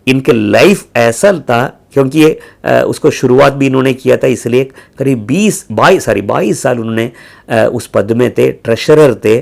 इनके लाइफ ऐसा था, क्योंकि ये उसको शुरुआत भी इन्होंने किया था, इसलिए करीब 22 साल उन्होंने उस पद में थे, ट्रेशरर थे।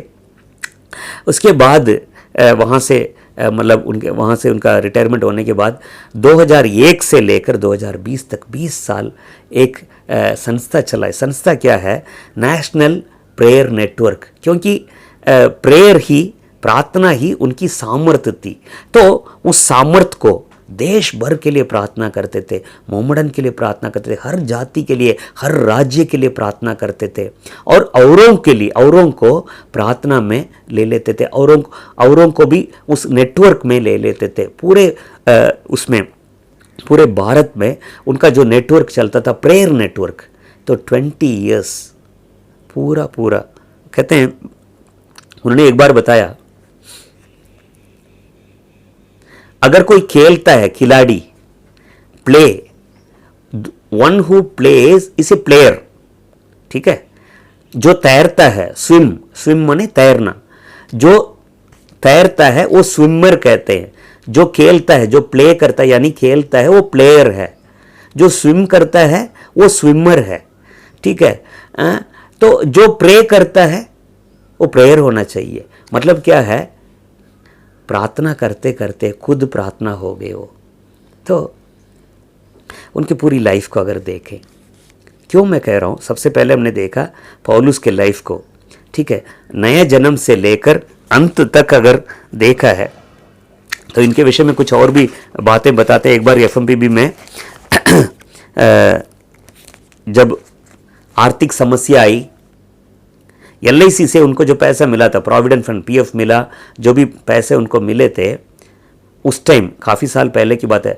उसके बाद वहाँ से मतलब वहाँ से उनका रिटायरमेंट होने के बाद 2001 से लेकर 2020 तक 20 साल एक संस्था चलाए। संस्था क्या है? National prayer network. क्योंकि प्रेयर ही, प्रार्थना ही उनकी सामर्थ्य थी, तो उस सामर्थ्य को देश भर के लिए प्रार्थना करते थे, मोहम्मडन के लिए प्रार्थना करते थे, हर जाति के लिए, हर राज्य के लिए प्रार्थना करते थे, और औरों के लिए, औरों को प्रार्थना में ले लेते थे, औरों को भी उस नेटवर्क में ले लेते थे। पूरे उसमें पूरे भारत में उनका जो नेटवर्क चलता था, प्रेयर नेटवर्क, तो 20 ईयर्स पूरा कहते हैं। उन्होंने एक बार बताया, अगर कोई खेलता है, खिलाड़ी, play, one who plays is a player, ठीक है। जो तैरता है, स्विम माने तैरना, जो तैरता है वो स्विमर कहते हैं। जो खेलता है, जो प्ले करता है यानी खेलता है, वो प्लेयर है। जो स्विम करता है वो स्विमर है, ठीक है। तो जो प्रे करता है वो प्रेयर होना चाहिए। मतलब क्या है? प्रार्थना करते करते खुद प्रार्थना हो गए वो। तो उनकी पूरी लाइफ को अगर देखें, क्यों मैं कह रहा हूँ, सबसे पहले हमने देखा पौलुस के लाइफ को, ठीक है। नए जन्म से लेकर अंत तक अगर देखा है तो इनके विषय में कुछ और भी बातें बताते हैं। एक बार एफएमपीबी में जब आर्थिक समस्या आई, एलआईसी से उनको जो पैसा मिला था, प्रोविडेंट फंड, पीएफ मिला, जो भी पैसे उनको मिले थे उस टाइम, काफ़ी साल पहले की बात है,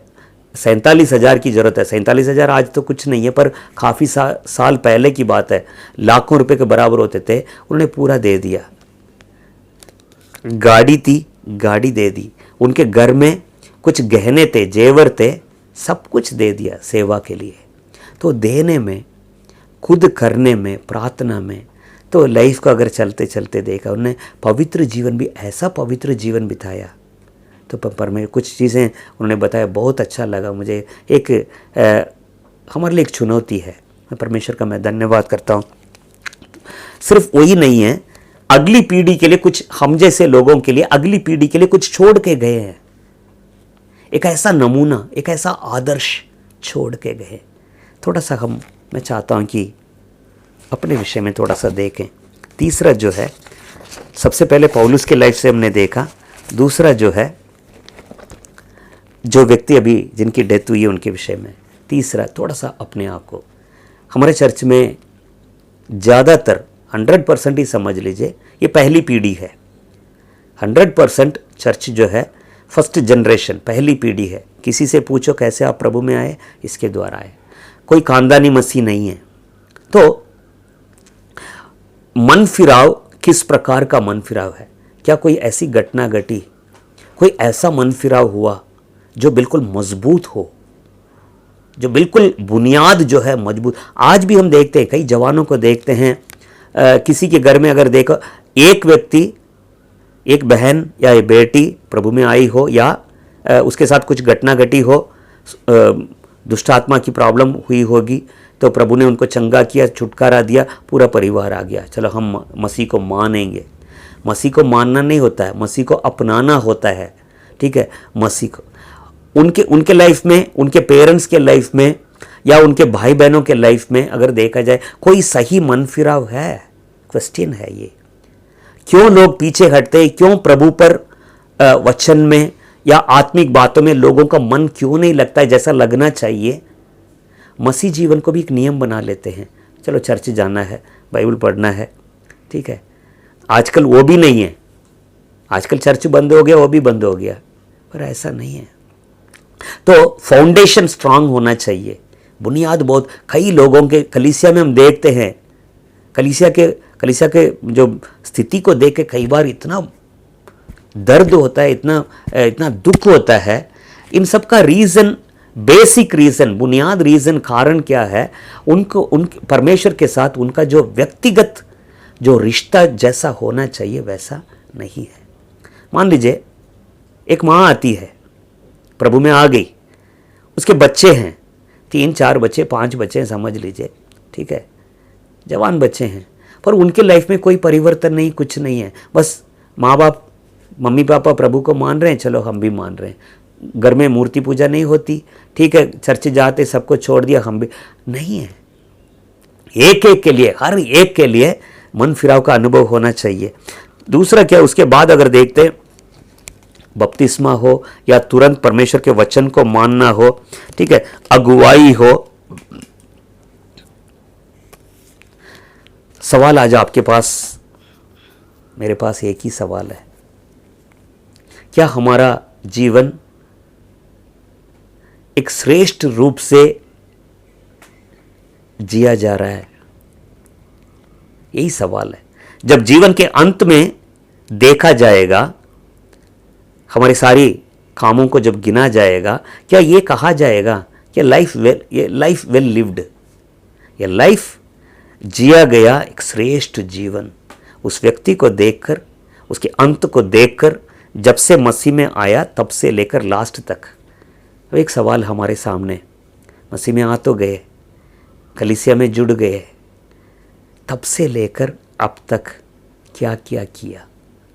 47,000 की ज़रूरत है। 47,000 आज तो कुछ नहीं है, पर काफ़ी साल पहले की बात है, लाखों रुपए के बराबर होते थे। उन्होंने पूरा दे दिया। गाड़ी थी, गाड़ी दे दी। उनके घर में कुछ गहने थे, जेवर थे, सब कुछ दे दिया सेवा के लिए। तो देने में, खुद करने में, प्रार्थना में, तो लाइफ को अगर चलते चलते देखा, उन्होंने पवित्र जीवन भी, ऐसा पवित्र जीवन बिताया। तो पर में कुछ चीज़ें उन्होंने बताया, बहुत अच्छा लगा मुझे। एक हमारे लिए एक चुनौती है। मैं परमेश्वर का मैं धन्यवाद करता हूँ। सिर्फ वही नहीं है, अगली पीढ़ी के लिए कुछ, हम जैसे लोगों के लिए, अगली पीढ़ी के लिए कुछ छोड़ के गए हैं। एक ऐसा नमूना, एक ऐसा आदर्श छोड़ के गए। थोड़ा सा मैं चाहता हूँ कि अपने विषय में थोड़ा सा देखें। तीसरा जो है, सबसे पहले पौलुस के लाइफ से हमने देखा। दूसरा जो है, जो व्यक्ति अभी जिनकी डेथ हुई है उनके विषय में। तीसरा, थोड़ा सा अपने आप को, हमारे चर्च में ज़्यादातर 100% ही समझ लीजिए, ये पहली पीढ़ी है। 100% चर्च जो है फर्स्ट जनरेशन, पहली पीढ़ी है। किसी से पूछो कैसे आप प्रभु में आए, इसके द्वारा आए। कोई खानदानी मसीह नहीं है। तो मन फिराव किस प्रकार का मन फिराव है? क्या कोई ऐसी घटना घटी, कोई ऐसा मन फिराव हुआ जो बिल्कुल मजबूत हो, जो बिल्कुल बुनियाद जो है मजबूत? आज भी हम देखते हैं, कई जवानों को देखते हैं, किसी के घर में अगर देखो, एक व्यक्ति, एक बहन या एक बेटी प्रभु में आई हो, या उसके साथ कुछ घटना घटी हो, दुष्ट आत्मा की प्रॉब्लम हुई होगी, तो प्रभु ने उनको चंगा किया, छुटकारा दिया, पूरा परिवार आ गया, चलो हम मसीह को मानेंगे। मसीह को मानना नहीं होता है, मसीह को अपनाना होता है। ठीक है, मसीह को उनके लाइफ में, उनके पेरेंट्स के लाइफ में, या उनके भाई बहनों के लाइफ में अगर देखा जाए कोई सही मन फिराव है? क्वेश्चन है ये। क्यों लोग पीछे हटते हैं? क्यों प्रभु पर वचन में या आत्मिक बातों में लोगों का मन क्यों नहीं लगता है जैसा लगना चाहिए? मसीह जीवन को भी एक नियम बना लेते हैं, चलो चर्च जाना है, बाइबल पढ़ना है। ठीक है, आजकल वो भी नहीं है, आजकल चर्च बंद हो गया, वो भी बंद हो गया, पर ऐसा नहीं है। तो फाउंडेशन स्ट्रांग होना चाहिए, बुनियाद बहुत। कई लोगों के कलीसिया में हम देखते हैं, कलीसिया के जो स्थिति को देख के कई बार इतना दर्द होता है, इतना दुख होता है। इन सब का रीज़न, बेसिक रीज़न, बुनियाद रीज़न, कारण क्या है? उनके परमेश्वर के साथ उनका जो व्यक्तिगत जो रिश्ता जैसा होना चाहिए वैसा नहीं है। मान लीजिए एक माँ आती है, प्रभु में आ गई, उसके बच्चे हैं, 3-4 बच्चे, 5 बच्चे समझ लीजिए, ठीक है, जवान बच्चे हैं, पर उनके लाइफ में कोई परिवर्तन नहीं, कुछ नहीं है। बस माँ बाप, मम्मी पापा प्रभु को मान रहे हैं, चलो हम भी मान रहे हैं। घर में मूर्ति पूजा नहीं होती, ठीक है, चर्च जाते, सबको छोड़ दिया, हम भी नहीं है। एक एक के लिए, हर एक के लिए मन फिराव का अनुभव होना चाहिए। दूसरा क्या, उसके बाद अगर देखते बपतिस्मा हो या तुरंत परमेश्वर के वचन को मानना हो, ठीक है, अगुवाई हो। सवाल आज आपके पास, मेरे पास एक ही सवाल है, क्या हमारा जीवन एक श्रेष्ठ रूप से जिया जा रहा है? यही सवाल है। जब जीवन के अंत में देखा जाएगा, हमारे सारी कामों को जब गिना जाएगा, क्या ये कहा जाएगा कि लाइफ वेल लिव्ड, ये लाइफ जिया गया एक श्रेष्ठ जीवन? उस व्यक्ति को देखकर, उसके अंत को देखकर, जब से मसीह में आया तब से लेकर लास्ट तक, तो एक सवाल हमारे सामने, मसीह में आ तो गए, कलीसिया में जुड़ गए, तब से लेकर अब तक क्या क्या किया,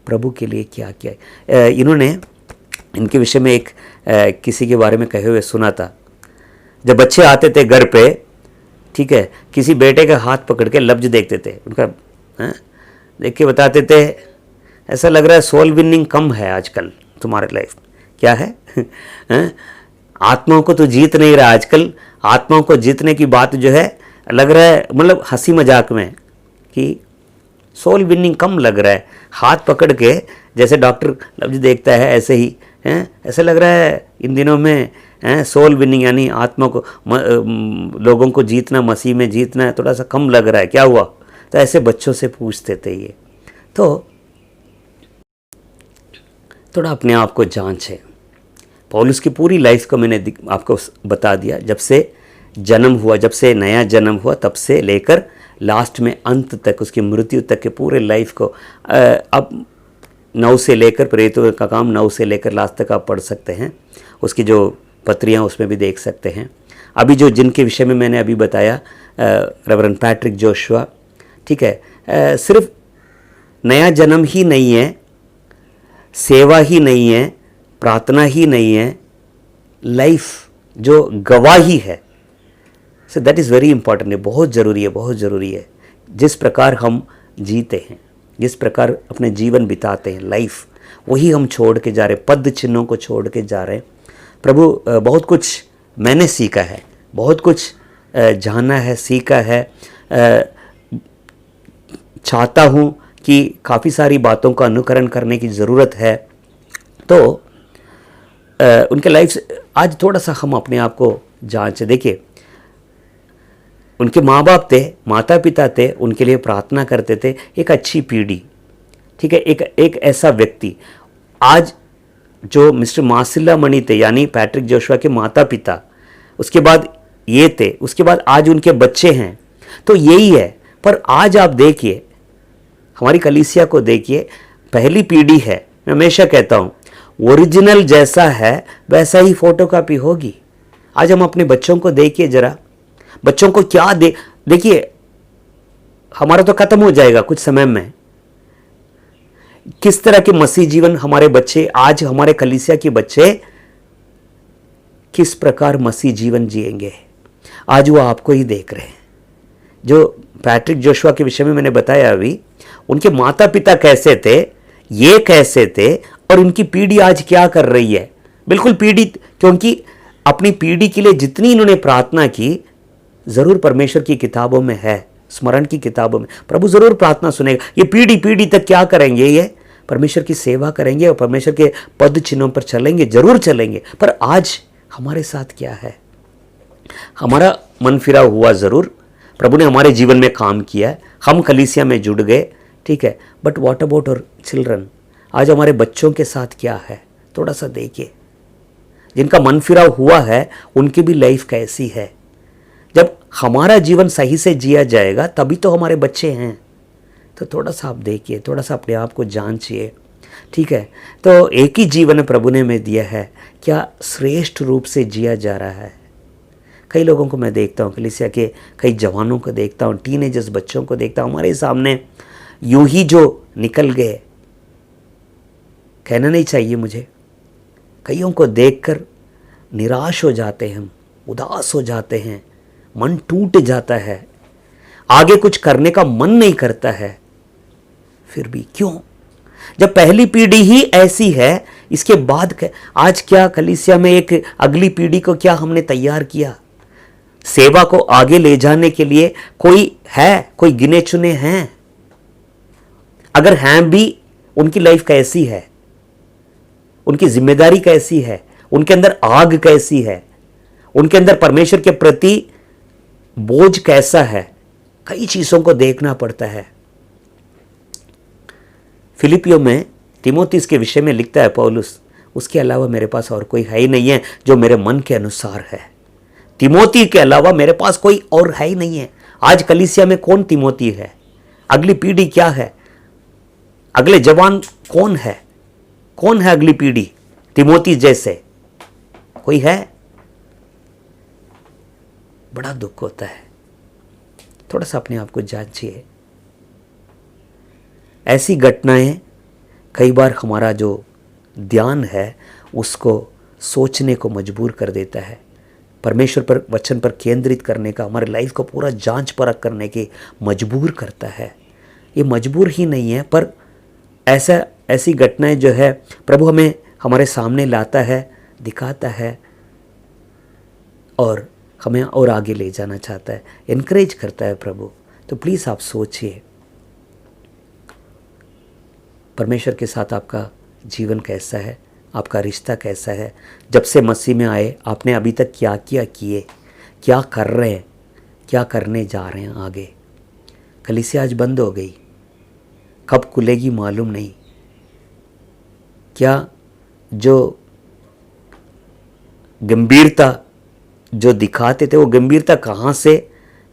प्रभु के लिए क्या किया? इन्होंने इनके विषय में एक किसी के बारे में कहे हुए सुना था। जब बच्चे आते थे घर पे, ठीक है, किसी बेटे का हाथ पकड़ के लफ्ज देखते थे, उनका देख के बताते थे, ऐसा लग रहा है सोल विनिंग कम है आजकल तुम्हारे लाइफ। क्या है? आत्माओं को तो जीत नहीं रहा आजकल, आत्माओं को जीतने की बात जो है लग रहा है, मतलब हंसी मजाक में, कि सोल विनिंग कम लग रहा है। हाथ पकड़ के जैसे डॉक्टर लफ्ज देखता है, ऐसे ही ऐसा लग रहा है इन दिनों में सोल विनिंग यानी आत्मा को, लोगों को जीतना, मसीह में जीतना है, थोड़ा सा कम लग रहा है, क्या हुआ? तो ऐसे बच्चों से पूछते थे ये। तो थोड़ा अपने आप को जांचें। पौलुस की पूरी लाइफ को मैंने आपको बता दिया, जब से जन्म हुआ, जब से नया जन्म हुआ तब से लेकर लास्ट में अंत तक, उसकी मृत्यु तक के पूरे लाइफ को, अब 9 से लेकर, प्रेरितों का काम 9 से लेकर लास्ट तक आप पढ़ सकते हैं, उसकी जो पत्रियाँ उसमें भी देख सकते हैं। अभी जो जिनके विषय में मैंने अभी बताया, रेवरेंड पैट्रिक जोशुआ, ठीक है, सिर्फ नया जन्म ही नहीं है, सेवा ही नहीं है, प्रार्थना ही नहीं है, लाइफ जो गवाही है। So that is very important है, बहुत ज़रूरी है, बहुत ज़रूरी है। जिस प्रकार हम जीते हैं, जिस प्रकार अपने जीवन बिताते हैं, लाइफ वही हम छोड़ के जा रहे हैं, पद चिन्हों को छोड़ के जा रहे हैं। प्रभु बहुत कुछ मैंने सीखा है, बहुत कुछ जाना है, सीखा है, चाहता हूँ कि काफ़ी सारी बातों का अनुकरण करने की ज़रूरत है। तो उनके लाइफ से आज थोड़ा सा हम अपने आप को जांचें। देखिए, उनके माँ बाप थे, माता पिता थे, उनके लिए प्रार्थना करते थे, एक अच्छी पीढ़ी, ठीक है, एक ऐसा व्यक्ति। आज जो मिस्टर मासिल्ला मणि थे, यानी पैट्रिक जोशुआ के माता पिता, उसके बाद ये थे, उसके बाद आज उनके बच्चे हैं, तो यही है। पर आज आप देखिए, हमारी कलीसिया को देखिए, पहली पीढ़ी है, मैं हमेशा कहता हूँ ओरिजिनल जैसा है वैसा ही फोटोकॉपी होगी। आज हम अपने बच्चों को देखिए जरा, बच्चों को क्या देखिए, हमारा तो खत्म हो जाएगा कुछ समय में। किस तरह के मसीह जीवन हमारे बच्चे, आज हमारे कलीसिया के बच्चे किस प्रकार मसीह जीवन जिएंगे, आज वो आपको ही देख रहे हैं। जो पैट्रिक जोशुआ के विषय में मैंने बताया अभी, उनके माता पिता कैसे थे, ये कैसे थे, और उनकी पीढ़ी आज क्या कर रही है। बिल्कुल पीढ़ी, क्योंकि अपनी पीढ़ी के लिए जितनी इन्होंने प्रार्थना की, जरूर परमेश्वर की किताबों में है, स्मरण की किताबों में। प्रभु जरूर प्रार्थना सुनेगा। ये पीढ़ी पीढ़ी तक क्या करेंगे, ये परमेश्वर की सेवा करेंगे और परमेश्वर के पद चिन्हों पर चलेंगे, जरूर चलेंगे। पर आज हमारे साथ क्या है? हमारा मन फिरा हुआ जरूर, प्रभु ने हमारे जीवन में काम किया है, हम कलीसिया में जुड़ गए, ठीक है, but what about our children? आज हमारे बच्चों के साथ क्या है? थोड़ा सा देखिए। जिनका मन फिरा हुआ है उनकी भी लाइफ कैसी है। जब हमारा जीवन सही से जिया जाएगा तभी तो हमारे बच्चे हैं। तो थोड़ा सा आप देखिए, थोड़ा सा अपने आप को जांचिए, ठीक है। तो एक ही जीवन प्रभु ने हमें दिया है, क्या श्रेष्ठ रूप से जिया जा रहा है? कई लोगों को मैं देखता हूँ, कलीसिया के कई जवानों को देखता हूँ, टीनेजर्स बच्चों को देखता हूँ, हमारे सामने यूं ही जो निकल गए, कहना नहीं चाहिए मुझे, कईयों को देखकर निराश हो जाते हैं हम, उदास हो जाते हैं, मन टूट जाता है, आगे कुछ करने का मन नहीं करता है। फिर भी क्यों? जब पहली पीढ़ी ही ऐसी है, इसके बाद आज क्या कलीसिया में एक अगली पीढ़ी को क्या हमने तैयार किया? सेवा को आगे ले जाने के लिए कोई है? कोई गिने चुने हैं? अगर हैं भी, उनकी लाइफ कैसी है? उनकी जिम्मेदारी कैसी है? उनके अंदर आग कैसी है? उनके अंदर परमेश्वर के प्रति बोझ कैसा है? कई चीजों को देखना पड़ता है। फिलिपियों में तिमोथी के विषय में लिखता है पौलुस, उसके अलावा मेरे पास और कोई है ही नहीं है जो मेरे मन के अनुसार है। तिमोथी के अलावा मेरे पास कोई और है ही नहीं है। आज कलीसिया में कौन तिमोथी है? अगली पीढ़ी क्या है? अगले जवान कौन है? कौन है अगली पीढ़ी तिमोथी जैसे? कोई है? बड़ा दुख होता है। थोड़ा सा अपने आप को जांचिए। ऐसी घटनाएं कई बार हमारा जो ध्यान है उसको सोचने को मजबूर कर देता है, परमेश्वर पर, वचन पर केंद्रित करने का, हमारे लाइफ को पूरा जांच परख करने की मजबूर करता है। ये मजबूर ही नहीं है, पर ऐसी घटनाएं जो है प्रभु हमें हमारे सामने लाता है, दिखाता है और हमें और आगे ले जाना चाहता है, इनकरेज करता है प्रभु। तो प्लीज़ आप सोचिए, परमेश्वर के साथ आपका जीवन कैसा है, आपका रिश्ता कैसा है? जब से मसीह में आए आपने अभी तक क्या क्या किए, क्या कर रहे हैं, क्या करने जा रहे हैं आगे? कलीसिया आज बंद हो गई, कब खुलेगी मालूम नहीं। क्या जो गंभीरता जो दिखाते थे वो गंभीरता कहाँ से?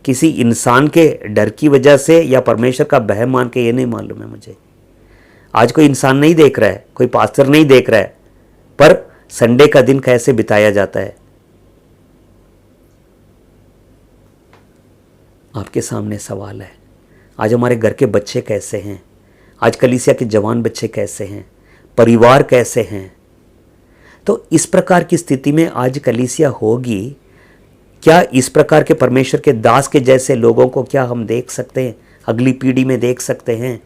किसी इंसान के डर की वजह से या परमेश्वर का भय मान के? ये नहीं मालूम है मुझे। आज कोई इंसान नहीं देख रहा है, कोई पास्टर नहीं देख रहा है, पर संडे का दिन कैसे बिताया जाता है? आपके सामने सवाल है। आज हमारे घर के बच्चे कैसे हैं? आज कलीसिया के जवान बच्चे कैसे हैं? परिवार कैसे हैं? तो इस प्रकार की स्थिति में आज कलीसिया होगी, क्या इस प्रकार के परमेश्वर के दास के जैसे लोगों को क्या हम देख सकते हैं? अगली पीढ़ी में देख सकते हैं?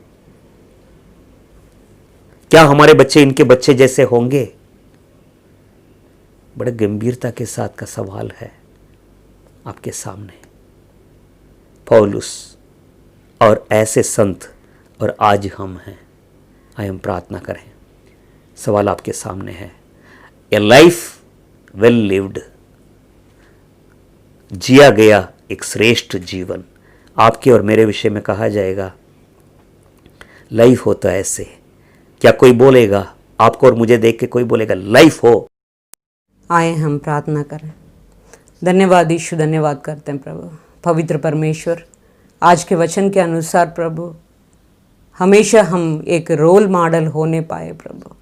क्या हमारे बच्चे इनके बच्चे जैसे होंगे? बड़े गंभीरता के साथ का सवाल है आपके सामने। पौलुस और ऐसे संत और आज हम हैं, आइए हम प्रार्थना करें। सवाल आपके सामने है, ए लाइफ वेल लिव्ड, जिया गया एक श्रेष्ठ जीवन। आपके और मेरे विषय में कहा जाएगा लाइफ हो तो ऐसे। क्या कोई बोलेगा? आपको और मुझे देख के कोई बोलेगा लाइफ हो? आए हम प्रार्थना करें। धन्यवाद यीशु, धन्यवाद करते हैं प्रभु। पवित्र परमेश्वर, आज के वचन के अनुसार प्रभु हमेशा हम एक रोल मॉडल होने पाए प्रभु।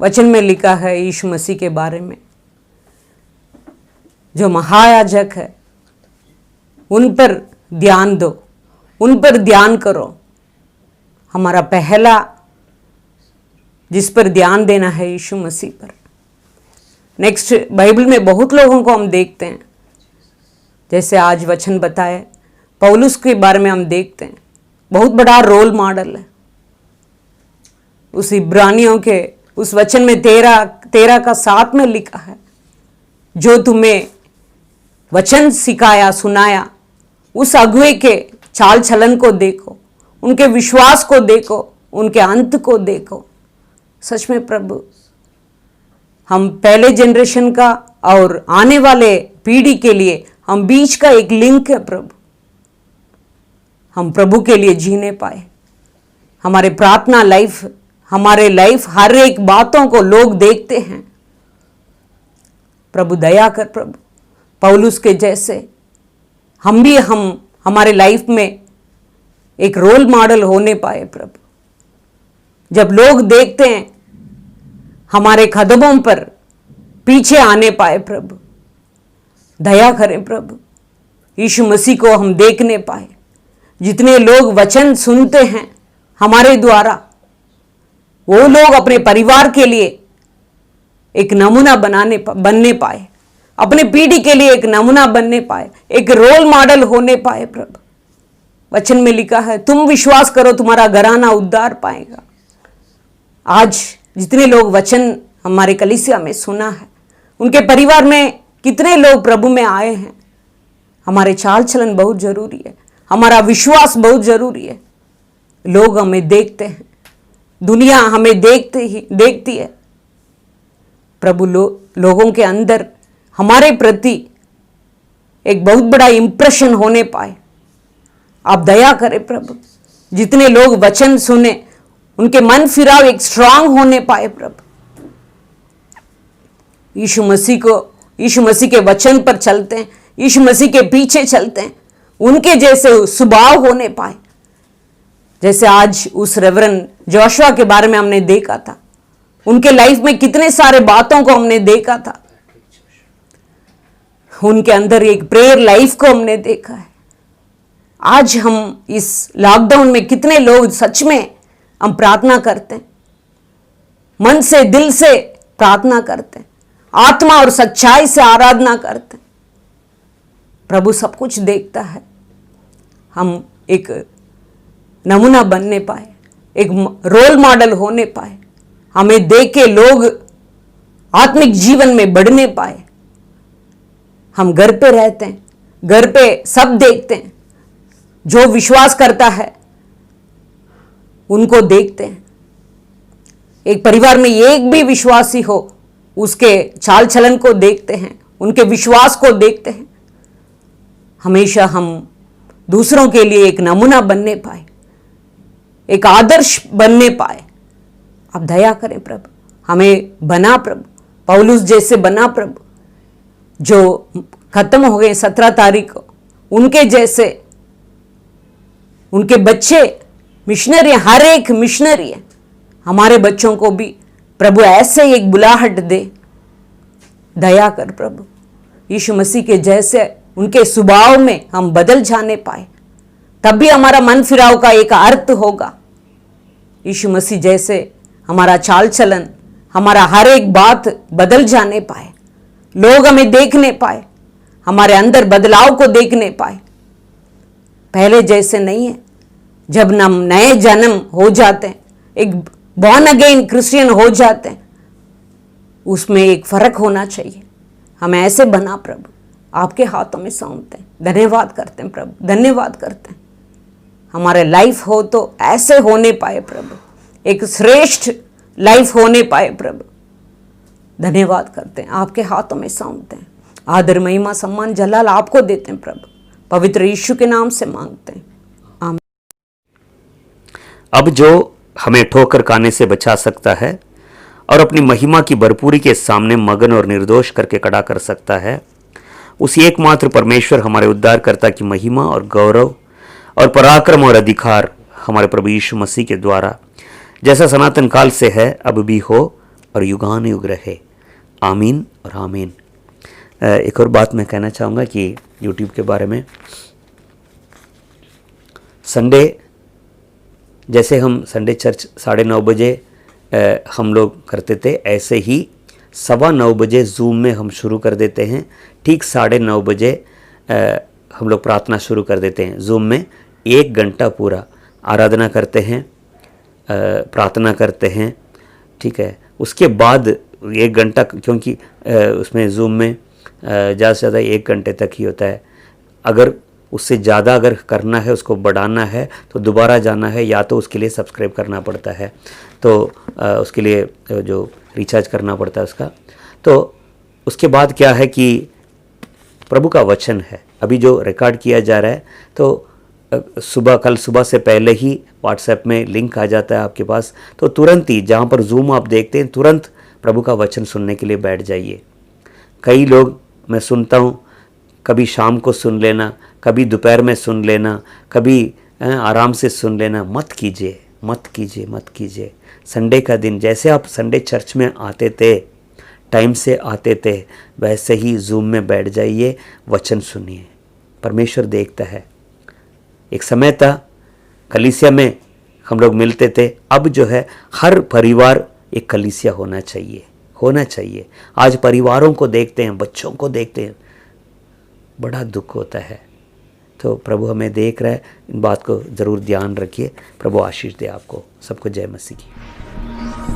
वचन में लिखा है यीशु मसीह के बारे में, जो महायाजक है उन पर ध्यान दो, उन पर ध्यान करो। हमारा पहला जिस पर ध्यान देना है यीशु मसीह पर। नेक्स्ट, बाइबल में बहुत लोगों को हम देखते हैं, जैसे आज वचन बताए पौलुस के बारे में हम देखते हैं, बहुत बड़ा रोल मॉडल है। उस इब्रानियों के उस वचन में 13 का 7 में लिखा है, जो तुम्हें वचन सिखाया सुनाया, उस अगुवे के चाल चलन को देखो, उनके विश्वास को देखो, उनके अंत को देखो। सच में प्रभु, हम पहले जनरेशन का और आने वाले पीढ़ी के लिए हम बीच का एक लिंक है प्रभु। हम प्रभु के लिए जीने पाए। हमारे प्रार्थना लाइफ, हमारे लाइफ, हर एक बातों को लोग देखते हैं। प्रभु दया कर प्रभु, पौलुस के जैसे हम भी हमारे लाइफ में एक रोल मॉडल होने पाए प्रभु। जब लोग देखते हैं हमारे कदमों पर पीछे आने पाए प्रभु। दया करें प्रभु, यीशु मसीह को हम देखने पाए। जितने लोग वचन सुनते हैं हमारे द्वारा, वो लोग अपने परिवार के लिए एक नमूना बनने पाए, अपने पीढ़ी के लिए एक नमूना बनने पाए, एक रोल मॉडल होने पाए प्रभु। वचन में लिखा है, तुम विश्वास करो तुम्हारा घराना उद्धार पाएगा। आज जितने लोग वचन हमारे कलीसिया में सुना है, उनके परिवार में कितने लोग प्रभु में आए हैं। हमारे चाल चलन बहुत जरूरी है, हमारा विश्वास बहुत जरूरी है। लोग हमें देखते हैं, दुनिया हमें देखती है प्रभु। लोगों के अंदर हमारे प्रति एक बहुत बड़ा इंप्रेशन होने पाए। आप दया करें प्रभु, जितने लोग वचन सुने उनके मन फिराव एक स्ट्रांग होने पाए प्रभु। यीशु मसीह के वचन पर चलते हैं, यीशु मसीह के पीछे चलते हैं, उनके जैसे स्वभाव होने पाए। जैसे आज उस रेवरेंड जोशुआ के बारे में हमने देखा था, उनके लाइफ में कितने सारे बातों को हमने देखा था। उनके अंदर एक प्रेयर लाइफ को हमने देखा है। आज हम इस लॉकडाउन में कितने लोग सच में हम प्रार्थना करते हैं, मन से दिल से प्रार्थना करते हैं, आत्मा और सच्चाई से आराधना करते हैं। प्रभु सब कुछ देखता है। हम एक नमूना बनने पाए, एक रोल मॉडल होने पाए, हमें देख के लोग आत्मिक जीवन में बढ़ने पाए। हम घर पे रहते हैं, घर पे सब देखते हैं, जो विश्वास करता है उनको देखते हैं। एक परिवार में एक भी विश्वासी हो, उसके चाल चलन को देखते हैं, उनके विश्वास को देखते हैं। हमेशा हम दूसरों के लिए एक नमूना बनने पाए, एक आदर्श बनने पाए। आप दया करें प्रभु, हमें बना प्रभु, पौलुस जैसे बना प्रभु, जो खत्म हो गए 17 तारीख को, उनके जैसे। उनके बच्चे मिशनरी, हर एक मिशनरी है। हमारे बच्चों को भी प्रभु ऐसे एक बुलाहट दे। दया कर प्रभु, यीशु मसीह के जैसे उनके स्वभाव में हम बदल जाने पाए, तब भी हमारा मन फिराव का एक अर्थ होगा। यीशु मसीह जैसे हमारा चाल चलन, हमारा हर एक बात बदल जाने पाए, लोग हमें देखने पाए, हमारे अंदर बदलाव को देखने पाए। पहले जैसे नहीं है। जब हम नए जन्म हो जाते हैं, एक बॉर्न अगेन क्रिश्चियन हो जाते हैं, उसमें एक फर्क होना चाहिए। हमें ऐसे बना प्रभु, आपके हाथों में सौंपते हैं। धन्यवाद करते हैं प्रभु, धन्यवाद करते हैं। हमारे लाइफ हो तो ऐसे होने पाए प्रभु, एक श्रेष्ठ लाइफ होने पाए प्रभु। धन्यवाद करते हैं, आपके हाथों में सौंपते हैं। आदर महिमा सम्मान जलाल आपको देते हैं प्रभु, पवित्र यीशु के नाम से मांगते हैं, आमीन। अब जो हमें ठोकर खाने से बचा सकता है और अपनी महिमा की भरपूरी के सामने मगन और निर्दोष करके खड़ा कर सकता है, उसी एकमात्र परमेश्वर हमारे उद्धारकर्ता की महिमा और गौरव और पराक्रम और अधिकार हमारे प्रभु यीशु मसीह के द्वारा, जैसा सनातन काल से है, अब भी हो और युगान युग रहे। आमीन और आमीन। एक और बात मैं कहना चाहूँगा कि यूट्यूब के बारे में, संडे जैसे हम संडे चर्च 9:30 बजे हम लोग करते थे, ऐसे ही 9:15 बजे जूम में हम शुरू कर देते हैं। ठीक 9:30 बजे हम लोग प्रार्थना शुरू कर देते हैं। जूम में 1 घंटा पूरा आराधना करते हैं, प्रार्थना करते हैं, ठीक है। उसके बाद 1 घंटा, क्योंकि उसमें जूम में ज़्यादा से ज़्यादा 1 घंटे तक ही होता है। अगर उससे ज़्यादा अगर करना है, उसको बढ़ाना है, तो दोबारा जाना है, या तो उसके लिए सब्सक्राइब करना पड़ता है, तो उसके लिए जो रिचार्ज करना पड़ता है उसका। तो उसके बाद क्या है कि प्रभु का वचन है, अभी जो रिकॉर्ड किया जा रहा है, तो कल सुबह से पहले ही व्हाट्सएप में लिंक आ जाता है आपके पास, तो तुरंत ही जहाँ पर जूम आप देखते हैं, तुरंत प्रभु का वचन सुनने के लिए बैठ जाइए। कई लोग मैं सुनता हूँ, कभी शाम को सुन लेना, कभी दोपहर में सुन लेना, कभी आराम से सुन लेना। मत कीजिए, मत कीजिए, मत कीजिए। संडे का दिन जैसे आप संडे चर्च में आते थे, टाइम से आते थे, वैसे ही जूम में बैठ जाइए, वचन सुनिए। परमेश्वर देखता है। एक समय था कलीसिया में हम लोग मिलते थे, अब जो है हर परिवार एक कलीसिया होना चाहिए, होना चाहिए। आज परिवारों को देखते हैं, बच्चों को देखते हैं, बड़ा दुख होता है। तो प्रभु हमें देख रहा है, इन बात को ज़रूर ध्यान रखिए। प्रभु आशीष दे आपको सबको। जय मसीह की।